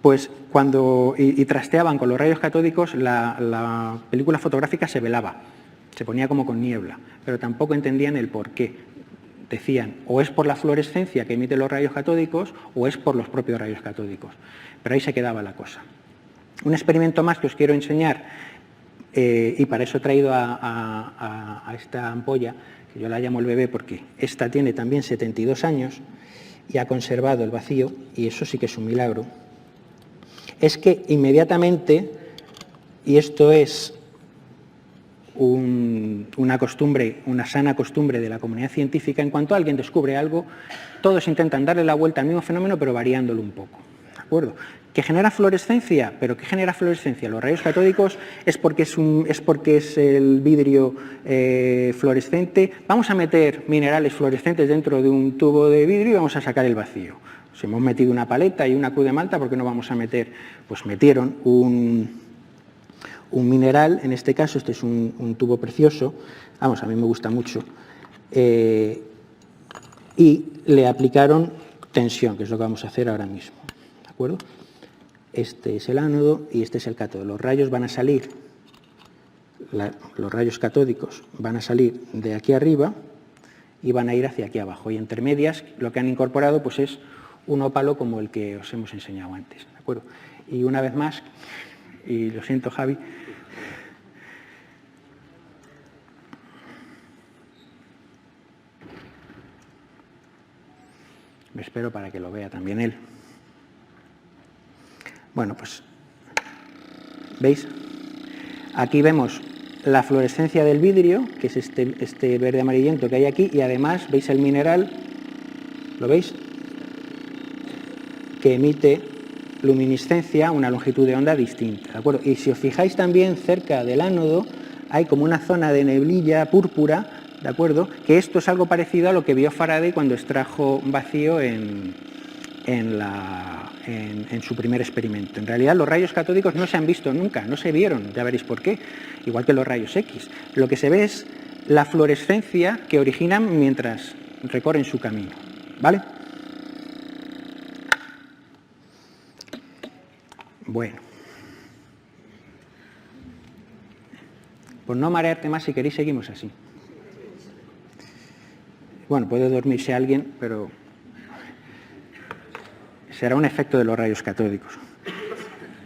pues y trasteaban con los rayos catódicos, la película fotográfica se velaba, se ponía como con niebla, pero tampoco entendían el por qué. Decían, o es por la fluorescencia que emiten los rayos catódicos o es por los propios rayos catódicos. Pero ahí se quedaba la cosa. Un experimento más que os quiero enseñar, y para eso he traído a esta ampolla, que yo la llamo el bebé porque esta tiene también 72 años y ha conservado el vacío, y eso sí que es un milagro, es que inmediatamente, y esto es una costumbre, una sana costumbre de la comunidad científica, en cuanto alguien descubre algo, todos intentan darle la vuelta al mismo fenómeno, pero variándolo un poco. ¿De acuerdo? ¿Que genera fluorescencia? ¿Pero qué genera fluorescencia? Los rayos catódicos es porque es el vidrio fluorescente. Vamos a meter minerales fluorescentes dentro de un tubo de vidrio y vamos a sacar el vacío. Si hemos metido una paleta y una cruz de malta, ¿por qué no vamos a meter? Pues metieron un mineral, en este caso, este es un tubo precioso, vamos, a mí me gusta mucho, y le aplicaron tensión, que es lo que vamos a hacer ahora mismo, ¿de acuerdo? Este es el ánodo y este es el cátodo. Los rayos van a salir, los rayos catódicos van a salir de aquí arriba y van a ir hacia aquí abajo, y entre medias lo que han incorporado pues es un ópalo como el que os hemos enseñado antes, ¿de acuerdo? Y una vez más, y lo siento, Javi, me espero para que lo vea también él. Bueno, pues, ¿veis? Aquí vemos la fluorescencia del vidrio, que es este verde amarillento que hay aquí, y además, ¿veis el mineral? ¿Lo veis? Que emite luminiscencia a una longitud de onda distinta, ¿de acuerdo? Y si os fijáis también cerca del ánodo hay como una zona de neblilla púrpura, ¿de acuerdo? Que esto es algo parecido a lo que vio Faraday cuando extrajo vacío en su primer experimento. En realidad los rayos catódicos no se han visto nunca, no se vieron, ya veréis por qué, igual que los rayos X. Lo que se ve es la fluorescencia que originan mientras recorren su camino, ¿vale? Bueno, por no marearte más, si queréis seguimos así. Bueno, puede dormirse alguien, pero será un efecto de los rayos catódicos.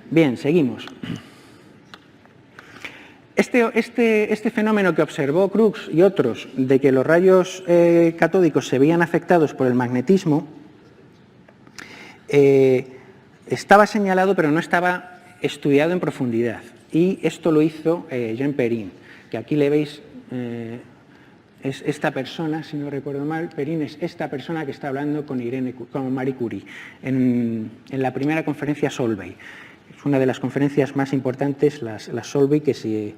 Bien, seguimos. Este fenómeno que observó Crookes y otros de que los rayos catódicos se veían afectados por el magnetismo estaba señalado, pero no estaba estudiado en profundidad. Y esto lo hizo Jean Perrin, que aquí le veis, es esta persona, si no recuerdo mal, Perrin es esta persona que está hablando con Marie Curie en la primera conferencia Solvay. Es una de las conferencias más importantes, las Solvay, que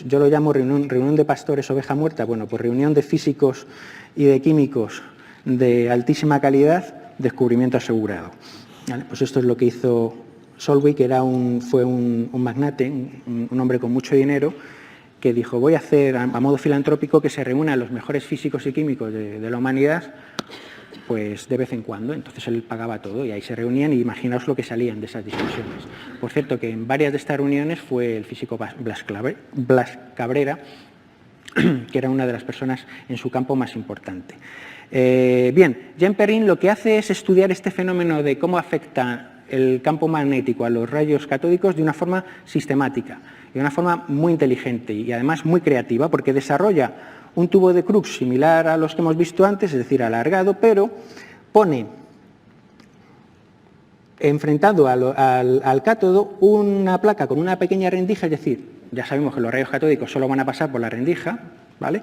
yo lo llamo reunión de pastores oveja muerta, bueno, pues reunión de físicos y de químicos de altísima calidad, descubrimiento asegurado. ¿Vale? Pues esto es lo que hizo Solvay, que fue un magnate, un hombre con mucho dinero, que dijo, voy a hacer a modo filantrópico que se reúnan los mejores físicos y químicos de la humanidad, pues de vez en cuando. Entonces él pagaba todo y ahí se reunían y imaginaos lo que salían de esas discusiones. Por cierto, que en varias de estas reuniones fue el físico Blas Cabrera, que era una de las personas en su campo más importante. Bien, Jean Perrin lo que hace es estudiar este fenómeno de cómo afecta el campo magnético a los rayos catódicos de una forma sistemática, de una forma muy inteligente y además muy creativa, porque desarrolla un tubo de Crookes similar a los que hemos visto antes, es decir, alargado, pero pone enfrentado al cátodo una placa con una pequeña rendija, es decir, ya sabemos que los rayos catódicos solo van a pasar por la rendija, ¿vale?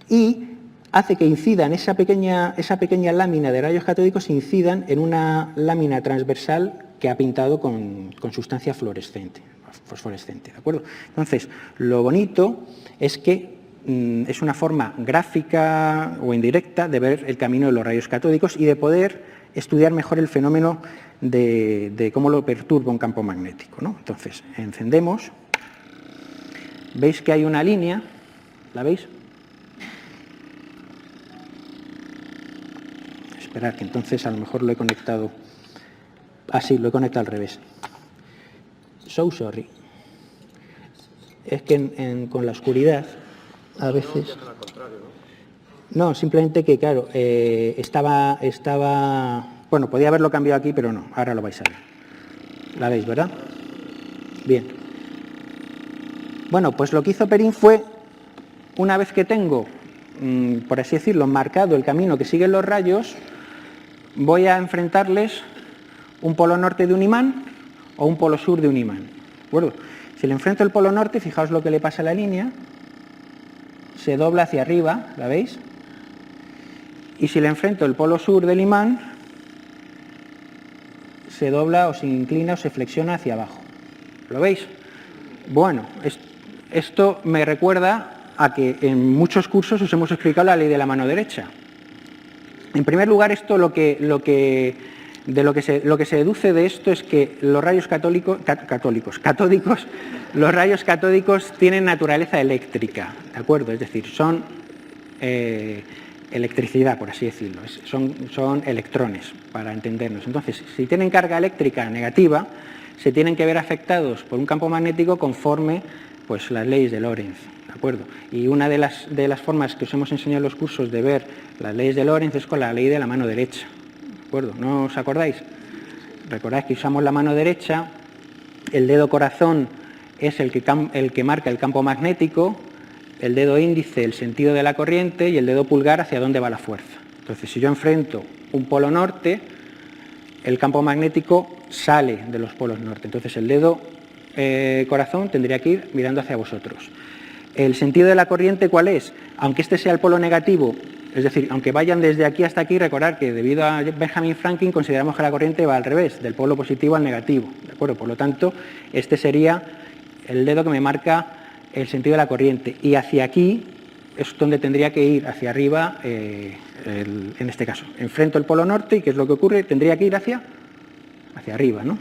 Y hace que incidan esa pequeña lámina de rayos catódicos incidan en una lámina transversal que ha pintado con sustancia fosforescente, ¿de acuerdo? Entonces, lo bonito es que es una forma gráfica o indirecta de ver el camino de los rayos catódicos y de poder estudiar mejor el fenómeno de cómo lo perturba un campo magnético, ¿no? Entonces, encendemos, veis que hay una línea, ¿la veis? Esperad, que entonces a lo mejor lo he conectado, sí, lo he conectado al revés. So sorry. Es que con la oscuridad, a veces... No, simplemente que, claro, estaba... Bueno, podía haberlo cambiado aquí, pero no, ahora lo vais a ver. ¿La veis, verdad? Bien. Bueno, pues lo que hizo Perrin fue, una vez que tengo, por así decirlo, marcado el camino que siguen los rayos, voy a enfrentarles un polo norte de un imán o un polo sur de un imán. ¿De acuerdo? Si le enfrento el polo norte, fijaos lo que le pasa a la línea, se dobla hacia arriba, ¿la veis? Y si le enfrento el polo sur del imán, se dobla o se inclina o se flexiona hacia abajo. ¿Lo veis? Bueno, esto me recuerda a que en muchos cursos os hemos explicado la ley de la mano derecha. En primer lugar, esto lo que se deduce de esto es que los rayos catódicos, los rayos catódicos tienen naturaleza eléctrica, ¿de acuerdo? Es decir, son electricidad, por así decirlo, son electrones, para entendernos. Entonces, si tienen carga eléctrica negativa, se tienen que ver afectados por un campo magnético conforme pues, las leyes de Lorentz, ¿de acuerdo? Y una de las formas que os hemos enseñado en los cursos de ver las leyes de Lorentz es con la ley de la mano derecha, ¿de acuerdo? ¿No os acordáis? Recordáis que usamos la mano derecha, el dedo corazón es el que marca el campo magnético, el dedo índice el sentido de la corriente y el dedo pulgar hacia dónde va la fuerza. Entonces, si yo enfrento un polo norte, el campo magnético sale de los polos norte. Entonces, el dedo corazón tendría que ir mirando hacia vosotros. ¿El sentido de la corriente cuál es? Aunque este sea el polo negativo, es decir, aunque vayan desde aquí hasta aquí, recordad que debido a Benjamin Franklin consideramos que la corriente va al revés, del polo positivo al negativo, ¿de acuerdo? Por lo tanto, este sería el dedo que me marca el sentido de la corriente. Y hacia aquí es donde tendría que ir, hacia arriba, en este caso. Enfrento el polo norte y ¿qué es lo que ocurre? Tendría que ir hacia arriba, ¿no?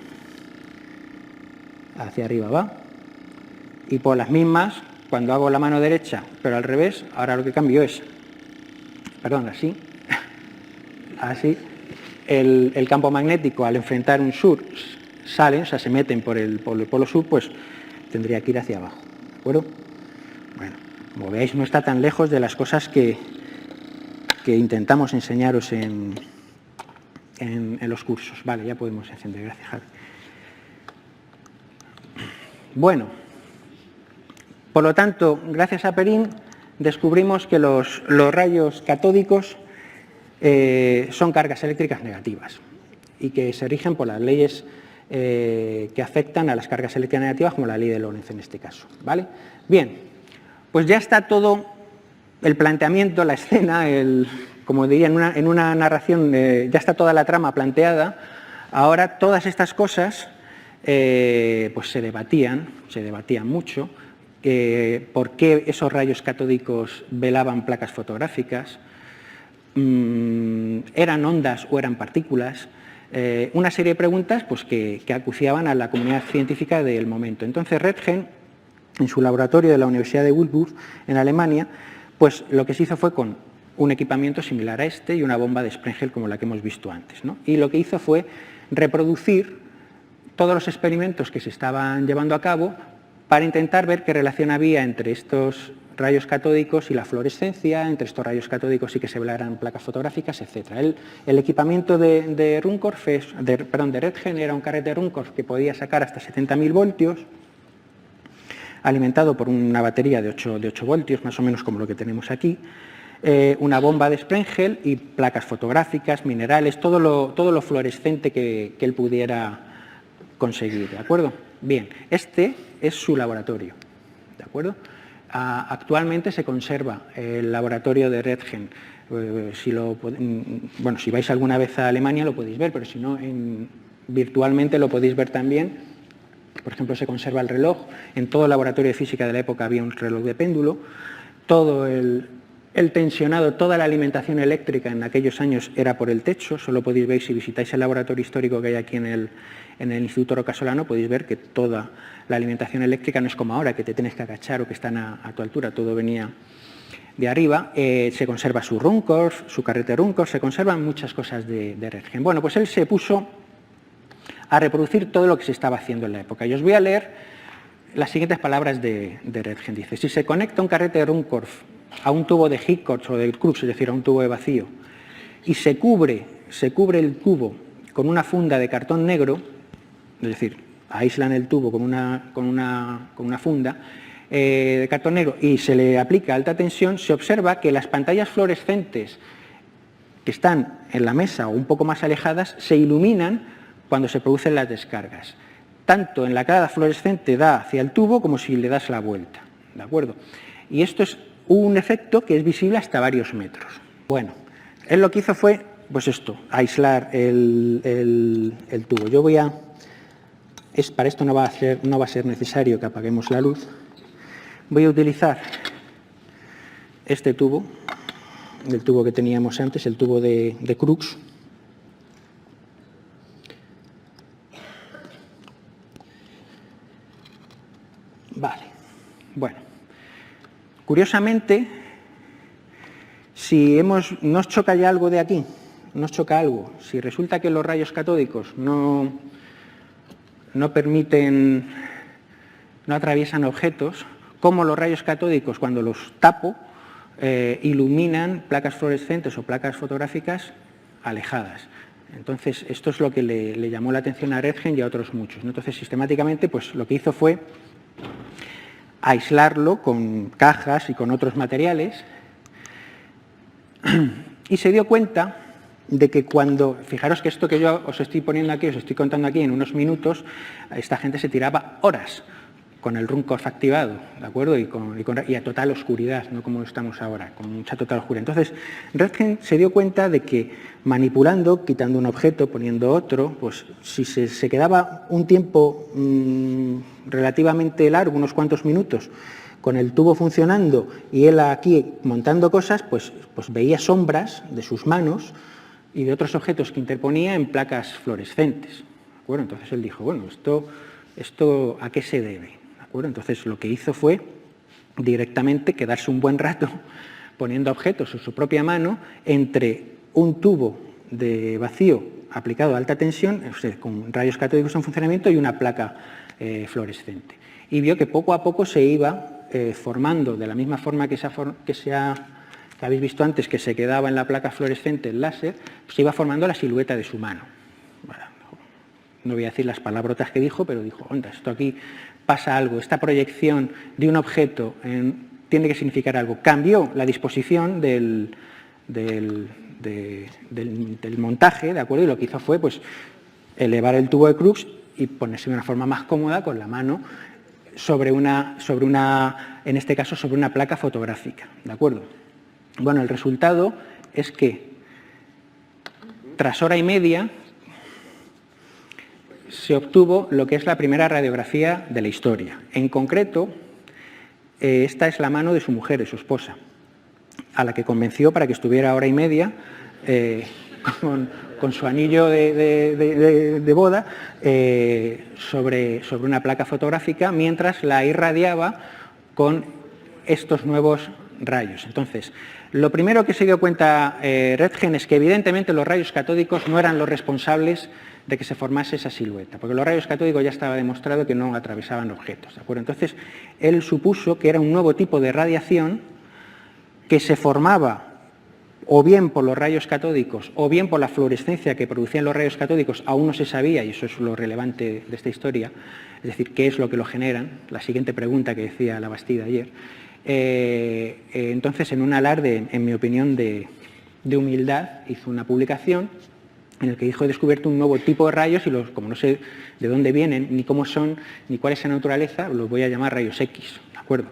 Hacia arriba va. Y por las mismas, cuando hago la mano derecha, pero al revés, ahora lo que cambio es, perdón, así, el campo magnético al enfrentar un sur sale, o sea, se meten por el polo sur, pues tendría que ir hacia abajo, ¿de acuerdo? Bueno, como veáis, no está tan lejos de las cosas que intentamos enseñaros en los cursos. Vale, ya podemos encender, gracias, Javi. Bueno, Por lo tanto, gracias a Perrin, descubrimos que los rayos catódicos son cargas eléctricas negativas y que se rigen por las leyes que afectan a las cargas eléctricas negativas, como la ley de Lorentz en este caso, ¿vale? Bien, pues ya está todo el planteamiento, la escena, como diría en una narración, ya está toda la trama planteada. Ahora todas estas cosas pues se debatían mucho. ¿Por qué esos rayos catódicos velaban placas fotográficas? ¿Eran ondas o eran partículas? Una serie de preguntas pues, que acuciaban a la comunidad científica del momento. Entonces Röntgen, en su laboratorio de la Universidad de Würzburg, en Alemania, pues lo que se hizo fue con un equipamiento similar a este y una bomba de Sprengel como la que hemos visto antes, ¿no? Y lo que hizo fue reproducir todos los experimentos que se estaban llevando a cabo para intentar ver qué relación había entre estos rayos catódicos y la fluorescencia, entre estos rayos catódicos y que se velaran placas fotográficas, etc. El equipamiento de Röntgen era un carrete de Runcorf que podía sacar hasta 70.000 voltios, alimentado por una batería de 8 voltios, más o menos como lo que tenemos aquí, una bomba de Sprengel y placas fotográficas, minerales, todo lo fluorescente que él pudiera conseguir, ¿de acuerdo? Bien, este es su laboratorio, ¿de acuerdo? Actualmente se conserva el laboratorio de Röntgen. Si vais alguna vez a Alemania lo podéis ver, pero si no, virtualmente lo podéis ver también. Por ejemplo, se conserva el reloj. En todo el laboratorio de física de la época había un reloj de péndulo. Todo el tensionado, toda la alimentación eléctrica en aquellos años era por el techo. Solo podéis ver, si visitáis el laboratorio histórico que hay aquí en el Instituto Rocasolano, podéis ver que toda la alimentación eléctrica no es como ahora, que te tienes que agachar o que están a tu altura, todo venía de arriba. Se conserva su Runcorf, su carrete Runcorf, se conservan muchas cosas de Röntgen. Bueno, pues él se puso a reproducir todo lo que se estaba haciendo en la época. Y os voy a leer las siguientes palabras de Röntgen. Dice: si se conecta un carrete de Runcorf a un tubo de Hickox o de Crookes, es decir, a un tubo de vacío, y se cubre el tubo con una funda de cartón negro, es decir, aíslan el tubo con una funda de cartón negro y se le aplica alta tensión, se observa que las pantallas fluorescentes que están en la mesa o un poco más alejadas se iluminan cuando se producen las descargas. Tanto en la cara fluorescente da hacia el tubo como si le das la vuelta, ¿de acuerdo? Y esto es un efecto que es visible hasta varios metros. Bueno, él lo que hizo fue, pues esto, aislar el tubo. Yo voy a... para esto no va a ser necesario que apaguemos la luz. Voy a utilizar este tubo, el tubo que teníamos antes, el tubo de Crookes. Vale, bueno. Curiosamente, si nos choca ya algo de aquí, nos choca algo, si resulta que los rayos catódicos no atraviesan objetos, como los rayos catódicos, cuando los tapo, iluminan placas fluorescentes o placas fotográficas alejadas. Entonces, esto es lo que le llamó la atención a Röntgen y a otros muchos, ¿no? Entonces, sistemáticamente, pues lo que hizo fue aislarlo con cajas y con otros materiales y se dio cuenta de que fijaros que esto que yo os estoy poniendo aquí, os estoy contando aquí en unos minutos, esta gente se tiraba horas con el Runcorf activado, ¿de acuerdo? Y a total oscuridad, no como estamos ahora, con mucha total oscuridad. Entonces, Röntgen se dio cuenta de que manipulando, quitando un objeto, poniendo otro, pues si se quedaba un tiempo relativamente largo, unos cuantos minutos, con el tubo funcionando y él aquí montando cosas, pues veía sombras de sus manos y de otros objetos que interponía en placas fluorescentes, ¿de acuerdo? Entonces él dijo, bueno, ¿esto a qué se debe? Entonces lo que hizo fue directamente quedarse un buen rato poniendo objetos en su propia mano entre un tubo de vacío aplicado a alta tensión, con rayos catódicos en funcionamiento, y una placa fluorescente. Y vio que poco a poco se iba formando, de la misma forma que habéis visto antes, que se quedaba en la placa fluorescente el láser, se iba formando la silueta de su mano. Bueno, no voy a decir las palabrotas que dijo, pero dijo, onda, esto aquí pasa algo, esta proyección de un objeto tiene que significar algo. Cambió la disposición del montaje, ¿de acuerdo? Y lo que hizo fue pues, elevar el tubo de Crookes y ponerse de una forma más cómoda con la mano en este caso, sobre una placa fotográfica, ¿de acuerdo? Bueno, el resultado es que tras hora y media se obtuvo lo que es la primera radiografía de la historia. En concreto, esta es la mano de su mujer, de su esposa, a la que convenció para que estuviera hora y media con su anillo de boda sobre una placa fotográfica mientras la irradiaba con estos nuevos rayos. Entonces, lo primero que se dio cuenta Röntgen es que evidentemente los rayos catódicos no eran los responsables de que se formase esa silueta, porque los rayos catódicos ya estaba demostrado que no atravesaban objetos, ¿de acuerdo? Entonces, él supuso que era un nuevo tipo de radiación que se formaba o bien por los rayos catódicos o bien por la fluorescencia que producían los rayos catódicos, aún no se sabía, y eso es lo relevante de esta historia, es decir, qué es lo que lo generan, la siguiente pregunta que decía Labastide ayer. Entonces, en un alarde, en mi opinión, de humildad, hizo una publicación en el que dijo: he descubierto un nuevo tipo de rayos y como no sé de dónde vienen, ni cómo son, ni cuál es su naturaleza, los voy a llamar rayos X, ¿de acuerdo?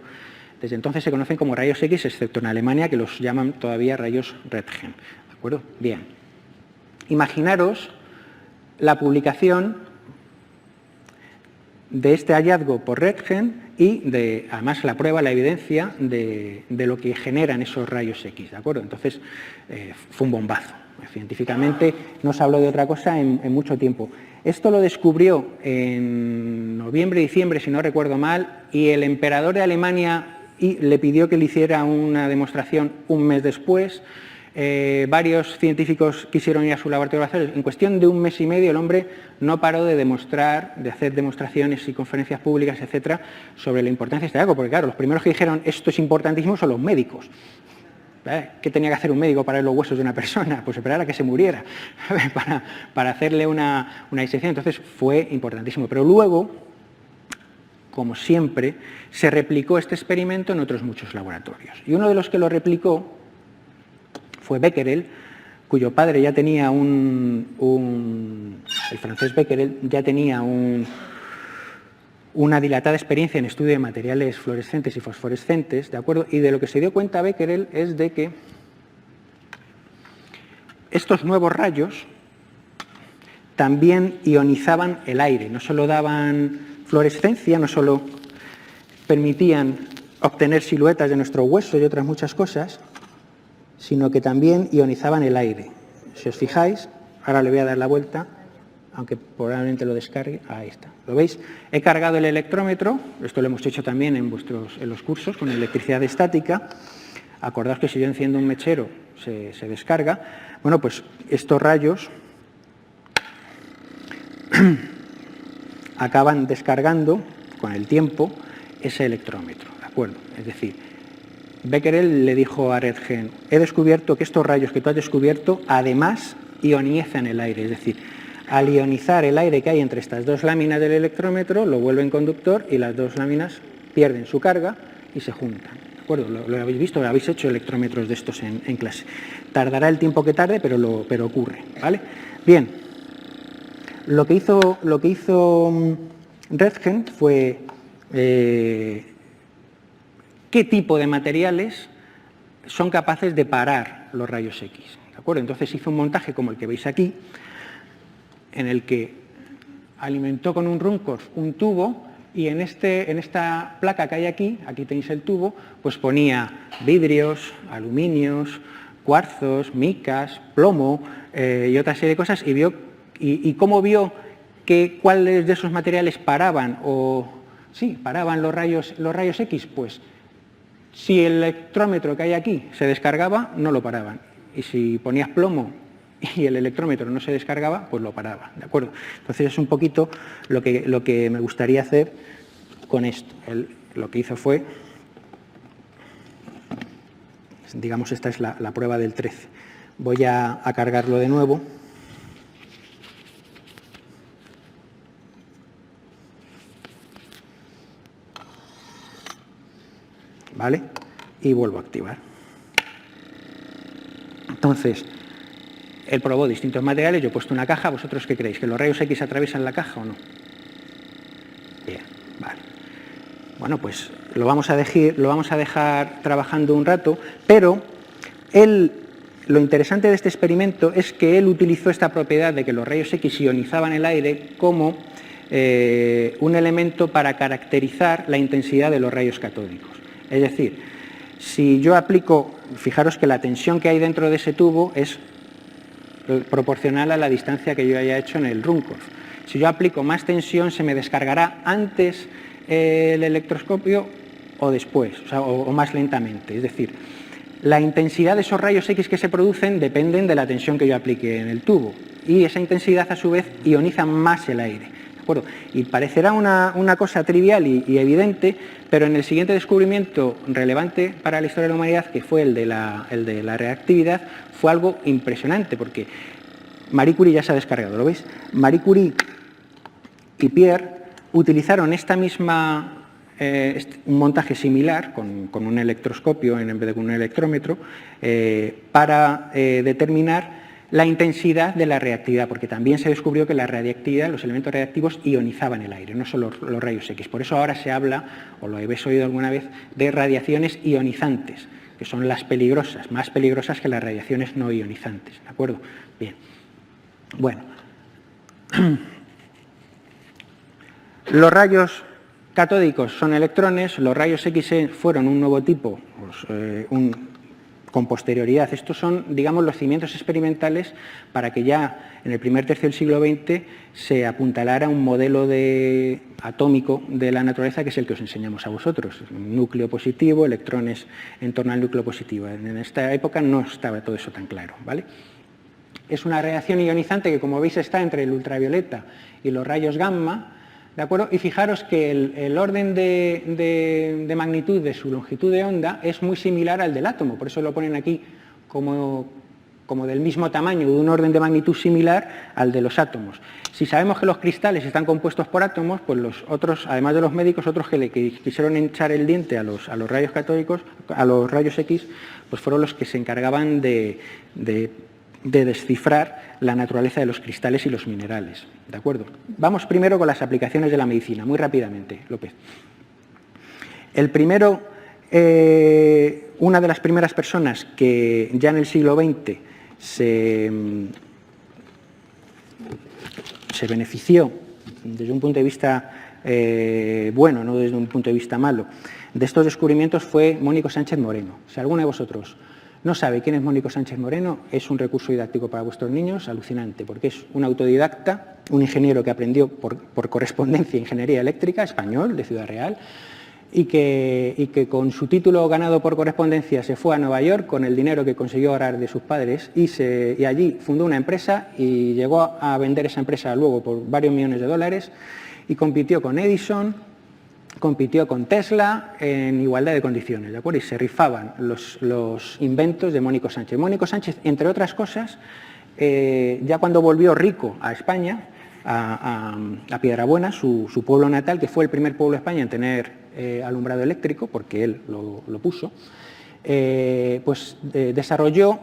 Desde entonces se conocen como rayos X, excepto en Alemania, que los llaman todavía rayos Röntgen, ¿de acuerdo? Bien. Imaginaros la publicación de este hallazgo por Röntgen y además la prueba, la evidencia de lo que generan esos rayos X, ¿de acuerdo? Entonces, fue un bombazo. Científicamente no se habló de otra cosa en mucho tiempo. Esto lo descubrió en noviembre, diciembre, si no recuerdo mal, y el emperador de Alemania le pidió que le hiciera una demostración un mes después. Varios científicos quisieron ir a su laboratorio a hacerlo. En cuestión de un mes y medio el hombre no paró de demostrar, de hacer demostraciones y conferencias públicas, etcétera, sobre la importancia de este algo, porque claro, los primeros que dijeron esto es importantísimo son los médicos. ¿Qué tenía que hacer un médico para ver los huesos de una persona? Pues esperar a que se muriera para hacerle una disección. Entonces fue importantísimo. Pero luego, como siempre, se replicó este experimento en otros muchos laboratorios. Y uno de los que lo replicó fue Becquerel, cuyo padre ya tenía el francés Becquerel, ya tenía una dilatada experiencia en estudio de materiales fluorescentes y fosforescentes, ¿de acuerdo? Y de lo que se dio cuenta Becquerel es de que estos nuevos rayos también ionizaban el aire, no solo daban fluorescencia, no solo permitían obtener siluetas de nuestro hueso y otras muchas cosas, sino que también ionizaban el aire. Si os fijáis, ahora le voy a dar la vuelta, aunque probablemente lo descargue, ahí está. ¿Lo veis? He cargado el electrómetro, esto lo hemos hecho también en los cursos con electricidad estática. Acordaos que si yo enciendo un mechero se descarga. Bueno, pues estos rayos acaban descargando con el tiempo ese electrómetro, ¿de acuerdo? Es decir, Becquerel le dijo a Röntgen: he descubierto que estos rayos que tú has descubierto además ionizan el aire, es decir, al ionizar el aire que hay entre estas dos láminas del electrómetro, lo vuelven conductor y las dos láminas pierden su carga y se juntan. ¿De acuerdo? Lo habéis visto, habéis hecho electrómetros de estos en clase. Tardará el tiempo que tarde, pero ocurre, ¿vale? Bien, lo que hizo Röntgen fue qué tipo de materiales son capaces de parar los rayos X, ¿de acuerdo? Entonces hizo un montaje como el que veis aquí, en el que alimentó con un Ruhmkorff un tubo y en esta placa que hay aquí tenéis el tubo, pues ponía vidrios, aluminios, cuarzos, micas, plomo y otra serie de cosas, y cómo vio cuáles de esos materiales paraban los rayos X. Pues si el electrómetro que hay aquí se descargaba, no lo paraban, y si ponías plomo y el electrómetro no se descargaba, pues lo paraba, ¿de acuerdo? Entonces es un poquito lo que me gustaría hacer con esto. Lo que hizo fue, digamos, esta es la prueba del 13. Voy a cargarlo de nuevo. ¿vale? Y vuelvo a activar. Entonces, él probó distintos materiales, yo he puesto una caja. ¿Vosotros qué creéis? ¿Que los rayos X atraviesan la caja o no? Bien, vale. Bueno, pues lo vamos a dejar trabajando un rato, pero lo interesante de este experimento es que él utilizó esta propiedad de que los rayos X ionizaban el aire como un elemento para caracterizar la intensidad de los rayos catódicos. Es decir, si yo aplico, fijaros que la tensión que hay dentro de ese tubo es proporcional a la distancia que yo haya hecho en el Runcorf. Si yo aplico más tensión, se me descargará antes el electroscopio o después, o más lentamente. Es decir, la intensidad de esos rayos X que se producen dependen de la tensión que yo aplique en el tubo, y esa intensidad a su vez ioniza más el aire. ¿De acuerdo? Y parecerá una cosa trivial y evidente, pero en el siguiente descubrimiento relevante para la historia de la humanidad, que fue el de la reactividad, fue algo impresionante, porque Marie Curie ya se ha descargado, ¿lo veis? Marie Curie y Pierre utilizaron un montaje similar con un electroscopio en vez de con un electrómetro para determinar la intensidad de la reactividad, porque también se descubrió que la radiactividad, los elementos radiactivos, ionizaban el aire, no solo los rayos X. Por eso ahora se habla, o lo habéis oído alguna vez, de radiaciones ionizantes, que son las peligrosas, más peligrosas que las radiaciones no ionizantes. ¿De acuerdo? Bien. Bueno. Los rayos catódicos son electrones, los rayos X fueron un nuevo tipo, con posterioridad. Estos son, digamos, los cimientos experimentales para que ya en el primer tercio del siglo XX se apuntalara un modelo atómico de la naturaleza, que es el que os enseñamos a vosotros. Un núcleo positivo, electrones en torno al núcleo positivo. En esta época no estaba todo eso tan claro, ¿vale? Es una reacción ionizante que, como veis, está entre el ultravioleta y los rayos gamma, ¿de acuerdo? Y fijaros que el orden de magnitud de su longitud de onda es muy similar al del átomo, por eso lo ponen aquí como del mismo tamaño, de un orden de magnitud similar al de los átomos. Si sabemos que los cristales están compuestos por átomos, pues los otros, además de los médicos, otros que quisieron echar el diente a los rayos catódicos, a los rayos X, pues fueron los que se encargaban de descifrar la naturaleza de los cristales y los minerales. ¿De acuerdo? Vamos primero con las aplicaciones de la medicina, muy rápidamente, López. Una de las primeras personas que ya en el siglo XX se benefició desde un punto de vista bueno, no desde un punto de vista malo, de estos descubrimientos fue Mónico Sánchez Moreno. Si alguno de vosotros no sabe quién es Mónico Sánchez Moreno, es un recurso didáctico para vuestros niños alucinante, porque es un autodidacta, un ingeniero que aprendió por correspondencia ingeniería eléctrica, español, de Ciudad Real, y que con su título ganado por correspondencia se fue a Nueva York con el dinero que consiguió ahorrar de sus padres y allí fundó una empresa y llegó a vender esa empresa luego por varios millones de dólares y compitió con Edison, compitió con Tesla en igualdad de condiciones, ¿de acuerdo? Y se rifaban los inventos de Mónico Sánchez. Mónico Sánchez, entre otras cosas, ya cuando volvió rico a España, a Piedrabuena, su pueblo natal, que fue el primer pueblo de España en tener alumbrado eléctrico, porque él lo puso, pues desarrolló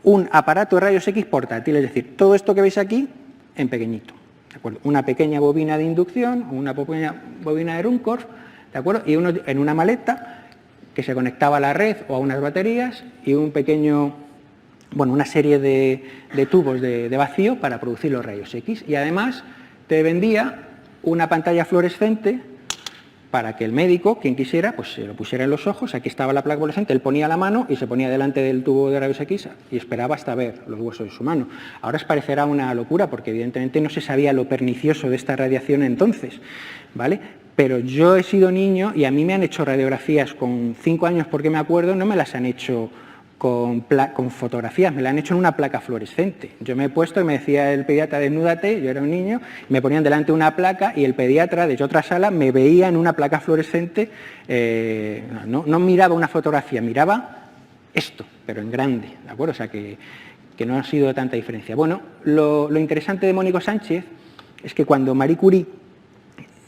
un aparato de rayos X portátil, es decir, todo esto que veis aquí en pequeñito. ¿De acuerdo? Una pequeña bobina de inducción, una pequeña bobina de Runcorf, ¿de acuerdo? Y uno en una maleta que se conectaba a la red o a unas baterías y una serie de tubos de vacío para producir los rayos X. Y además te vendía una pantalla fluorescente para que el médico, quien quisiera, pues se lo pusiera en los ojos. Aquí estaba la placa fluorescente, él ponía la mano y se ponía delante del tubo de rayos X y esperaba hasta ver los huesos de su mano. Ahora os parecerá una locura porque evidentemente no se sabía lo pernicioso de esta radiación entonces, ¿vale? Pero yo he sido niño y a mí me han hecho radiografías con 5 años, porque me acuerdo, no me las han hecho con fotografías, me la han hecho en una placa fluorescente. Yo me he puesto y me decía el pediatra, desnúdate, yo era un niño, me ponían delante una placa y el pediatra desde otra sala me veía en una placa fluorescente, no miraba una fotografía, miraba esto, pero en grande, ¿de acuerdo? O sea que no ha sido tanta diferencia. Bueno, lo interesante de Mónico Sánchez es que cuando Marie Curie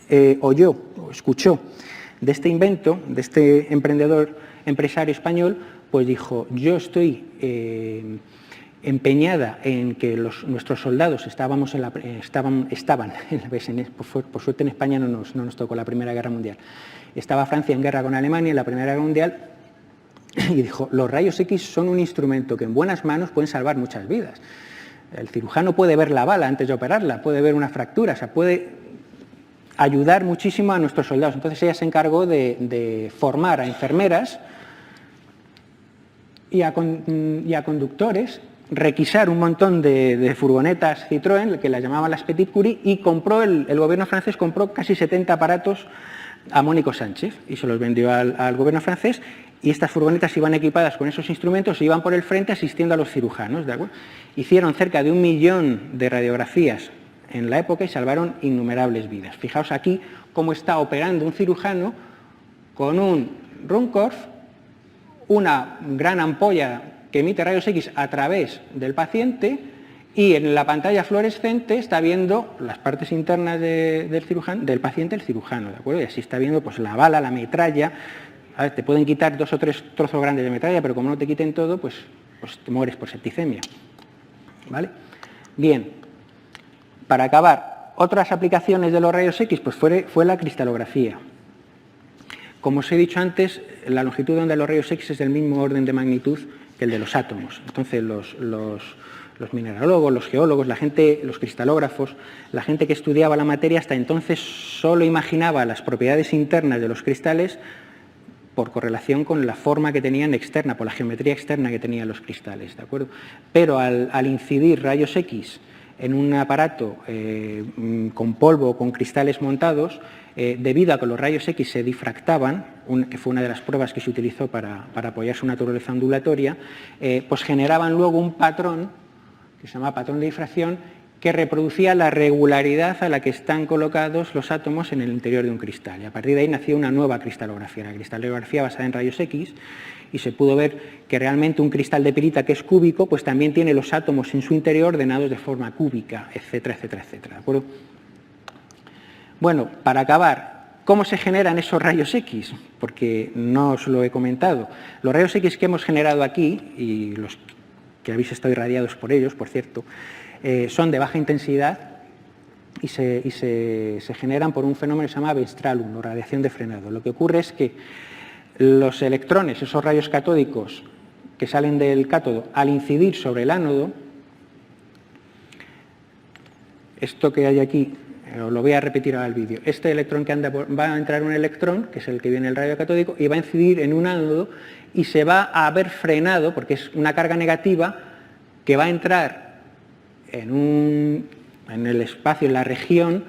escuchó de este invento, de este empresario español, pues dijo, yo estoy empeñada en que nuestros soldados estaban, por suerte en España no nos tocó la Primera Guerra Mundial, estaba Francia en guerra con Alemania en la Primera Guerra Mundial, y dijo, los rayos X son un instrumento que en buenas manos pueden salvar muchas vidas. El cirujano puede ver la bala antes de operarla, puede ver una fractura, o sea, puede ayudar muchísimo a nuestros soldados. Entonces ella se encargó de formar a enfermeras y a conductores, requisar un montón de furgonetas Citroën, que las llamaban las Petit Curie, y el gobierno francés compró casi 70 aparatos a Mónico Sánchez y se los vendió al gobierno francés, y estas furgonetas iban equipadas con esos instrumentos y iban por el frente asistiendo a los cirujanos, ¿de acuerdo? Hicieron cerca de 1 millón de radiografías en la época y salvaron innumerables vidas. Fijaos aquí cómo está operando un cirujano con un Ruhmkorff, una gran ampolla que emite rayos X a través del paciente, y en la pantalla fluorescente está viendo las partes internas del paciente, el cirujano, ¿de acuerdo? Y así está viendo pues, la bala, la metralla. A ver, te pueden quitar 2 o 3 trozos grandes de metralla, pero como no te quiten todo, pues te mueres por septicemia, ¿vale? Bien, para acabar, otras aplicaciones de los rayos X pues fue la cristalografía. Como os he dicho antes, la longitud de onda de los rayos X es del mismo orden de magnitud que el de los átomos. Entonces, los mineralólogos, los geólogos, los cristalógrafos, la gente que estudiaba la materia hasta entonces solo imaginaba las propiedades internas de los cristales por correlación con la forma que tenían externa, por la geometría externa que tenían los cristales, ¿de acuerdo? Pero al incidir rayos X en un aparato con polvo o con cristales montados, debido a que los rayos X se difractaban, que fue una de las pruebas que se utilizó para apoyar su naturaleza ondulatoria, pues generaban luego un patrón que se llama patrón de difracción, que reproducía la regularidad a la que están colocados los átomos en el interior de un cristal. Y a partir de ahí nació una nueva cristalografía, la cristalografía basada en rayos X, y se pudo ver que realmente un cristal de pirita que es cúbico, pues también tiene los átomos en su interior ordenados de forma cúbica, etcétera, etcétera, etcétera. ¿De acuerdo? Bueno, para acabar, ¿cómo se generan esos rayos X? Porque no os lo he comentado. Los rayos X que hemos generado aquí, y los que habéis estado irradiados por ellos, por cierto, son de baja intensidad y se generan por un fenómeno que se llama Weierstrahlung, o radiación de frenado. Lo que ocurre es que los electrones, esos rayos catódicos que salen del cátodo, al incidir sobre el ánodo, esto que hay aquí, os lo voy a repetir ahora el vídeo, este electrón que anda va a entrar un electrón, que es el que viene el rayo catódico, y va a incidir en un ánodo y se va a ver frenado, porque es una carga negativa que va a entrar en el espacio, en la región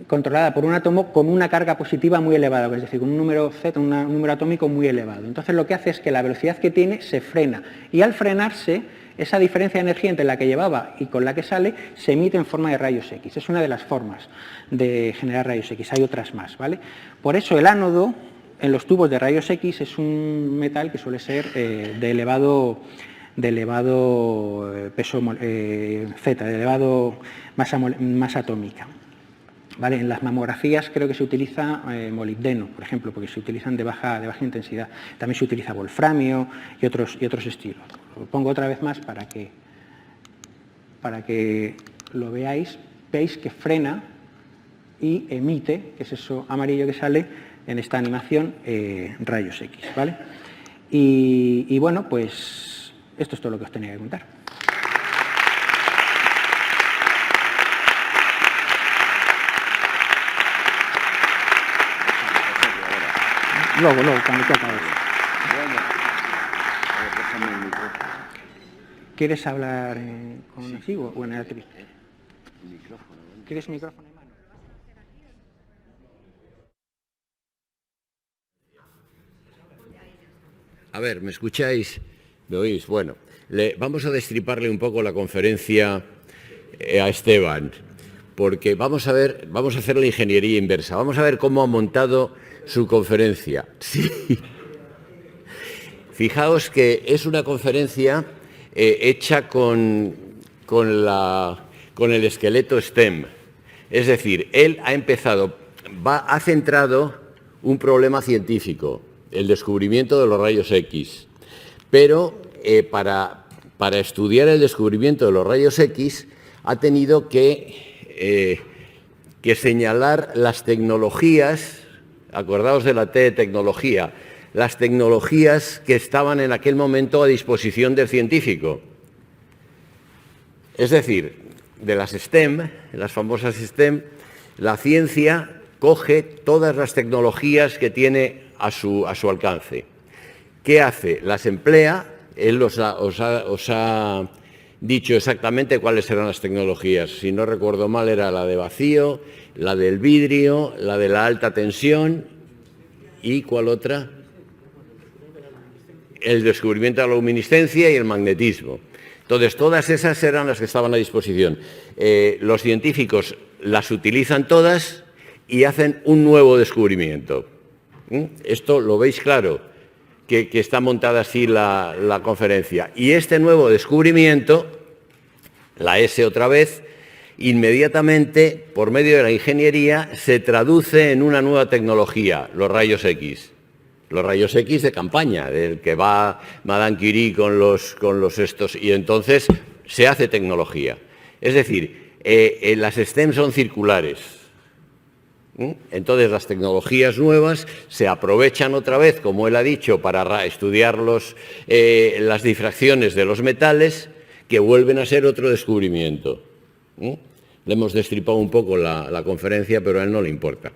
controlada por un átomo con una carga positiva muy elevada, es decir, con un número Z, un número atómico muy elevado. Entonces lo que hace es que la velocidad que tiene se frena, y al frenarse, esa diferencia de energía entre la que llevaba y con la que sale se emite en forma de rayos X. Es una de las formas de generar rayos X, hay otras más, ¿vale? Por eso el ánodo en los tubos de rayos X es un metal que suele ser de elevado peso Z, de elevado masa atómica. ¿Vale? En las mamografías creo que se utiliza molibdeno, por ejemplo, porque se utilizan de baja intensidad. También se utiliza wolframio y otros estilos. Lo pongo otra vez más para que lo veáis. Veis que frena y emite, que es eso amarillo que sale en esta animación, rayos X. ¿Vale? Y bueno, pues esto es todo lo que os tenía que contar. Luego, cuando te acabes. ¿Quieres hablar con así o en el atril? ¿Quieres micrófono en mano? A ver, ¿me escucháis? ¿Me oís? Bueno, vamos a destriparle un poco la conferencia a Esteban, porque vamos a hacer la ingeniería inversa. Vamos a ver cómo ha montado su conferencia. Sí. Fijaos que es una conferencia hecha con el esqueleto STEM. Es decir, él ha centrado un problema científico, el descubrimiento de los rayos X. Pero para estudiar el descubrimiento de los rayos X ha tenido que señalar las tecnologías, acordaos de la T de tecnología, las tecnologías que estaban en aquel momento a disposición del científico. Es decir, de las STEM, las famosas STEM, la ciencia coge todas las tecnologías que tiene a su alcance. ¿Qué hace? Las emplea. Él os ha dicho exactamente cuáles eran las tecnologías. Si no recuerdo mal, era la de vacío, la del vidrio, la de la alta tensión y ¿cuál otra? El descubrimiento de la luminiscencia y el magnetismo. Entonces, todas esas eran las que estaban a disposición. Los científicos las utilizan todas y hacen un nuevo descubrimiento. Esto lo veis claro, que está montada así la conferencia. Y este nuevo descubrimiento, la S otra vez, inmediatamente, por medio de la ingeniería, se traduce en una nueva tecnología, los rayos X. Los rayos X de campaña, del que va Madame Curie con los estos, y entonces se hace tecnología. Es decir, las STEM son circulares. Entonces las tecnologías nuevas se aprovechan otra vez, como él ha dicho, para estudiar las difracciones de los metales, que vuelven a ser otro descubrimiento. Le hemos destripado un poco la conferencia, pero a él no le importa.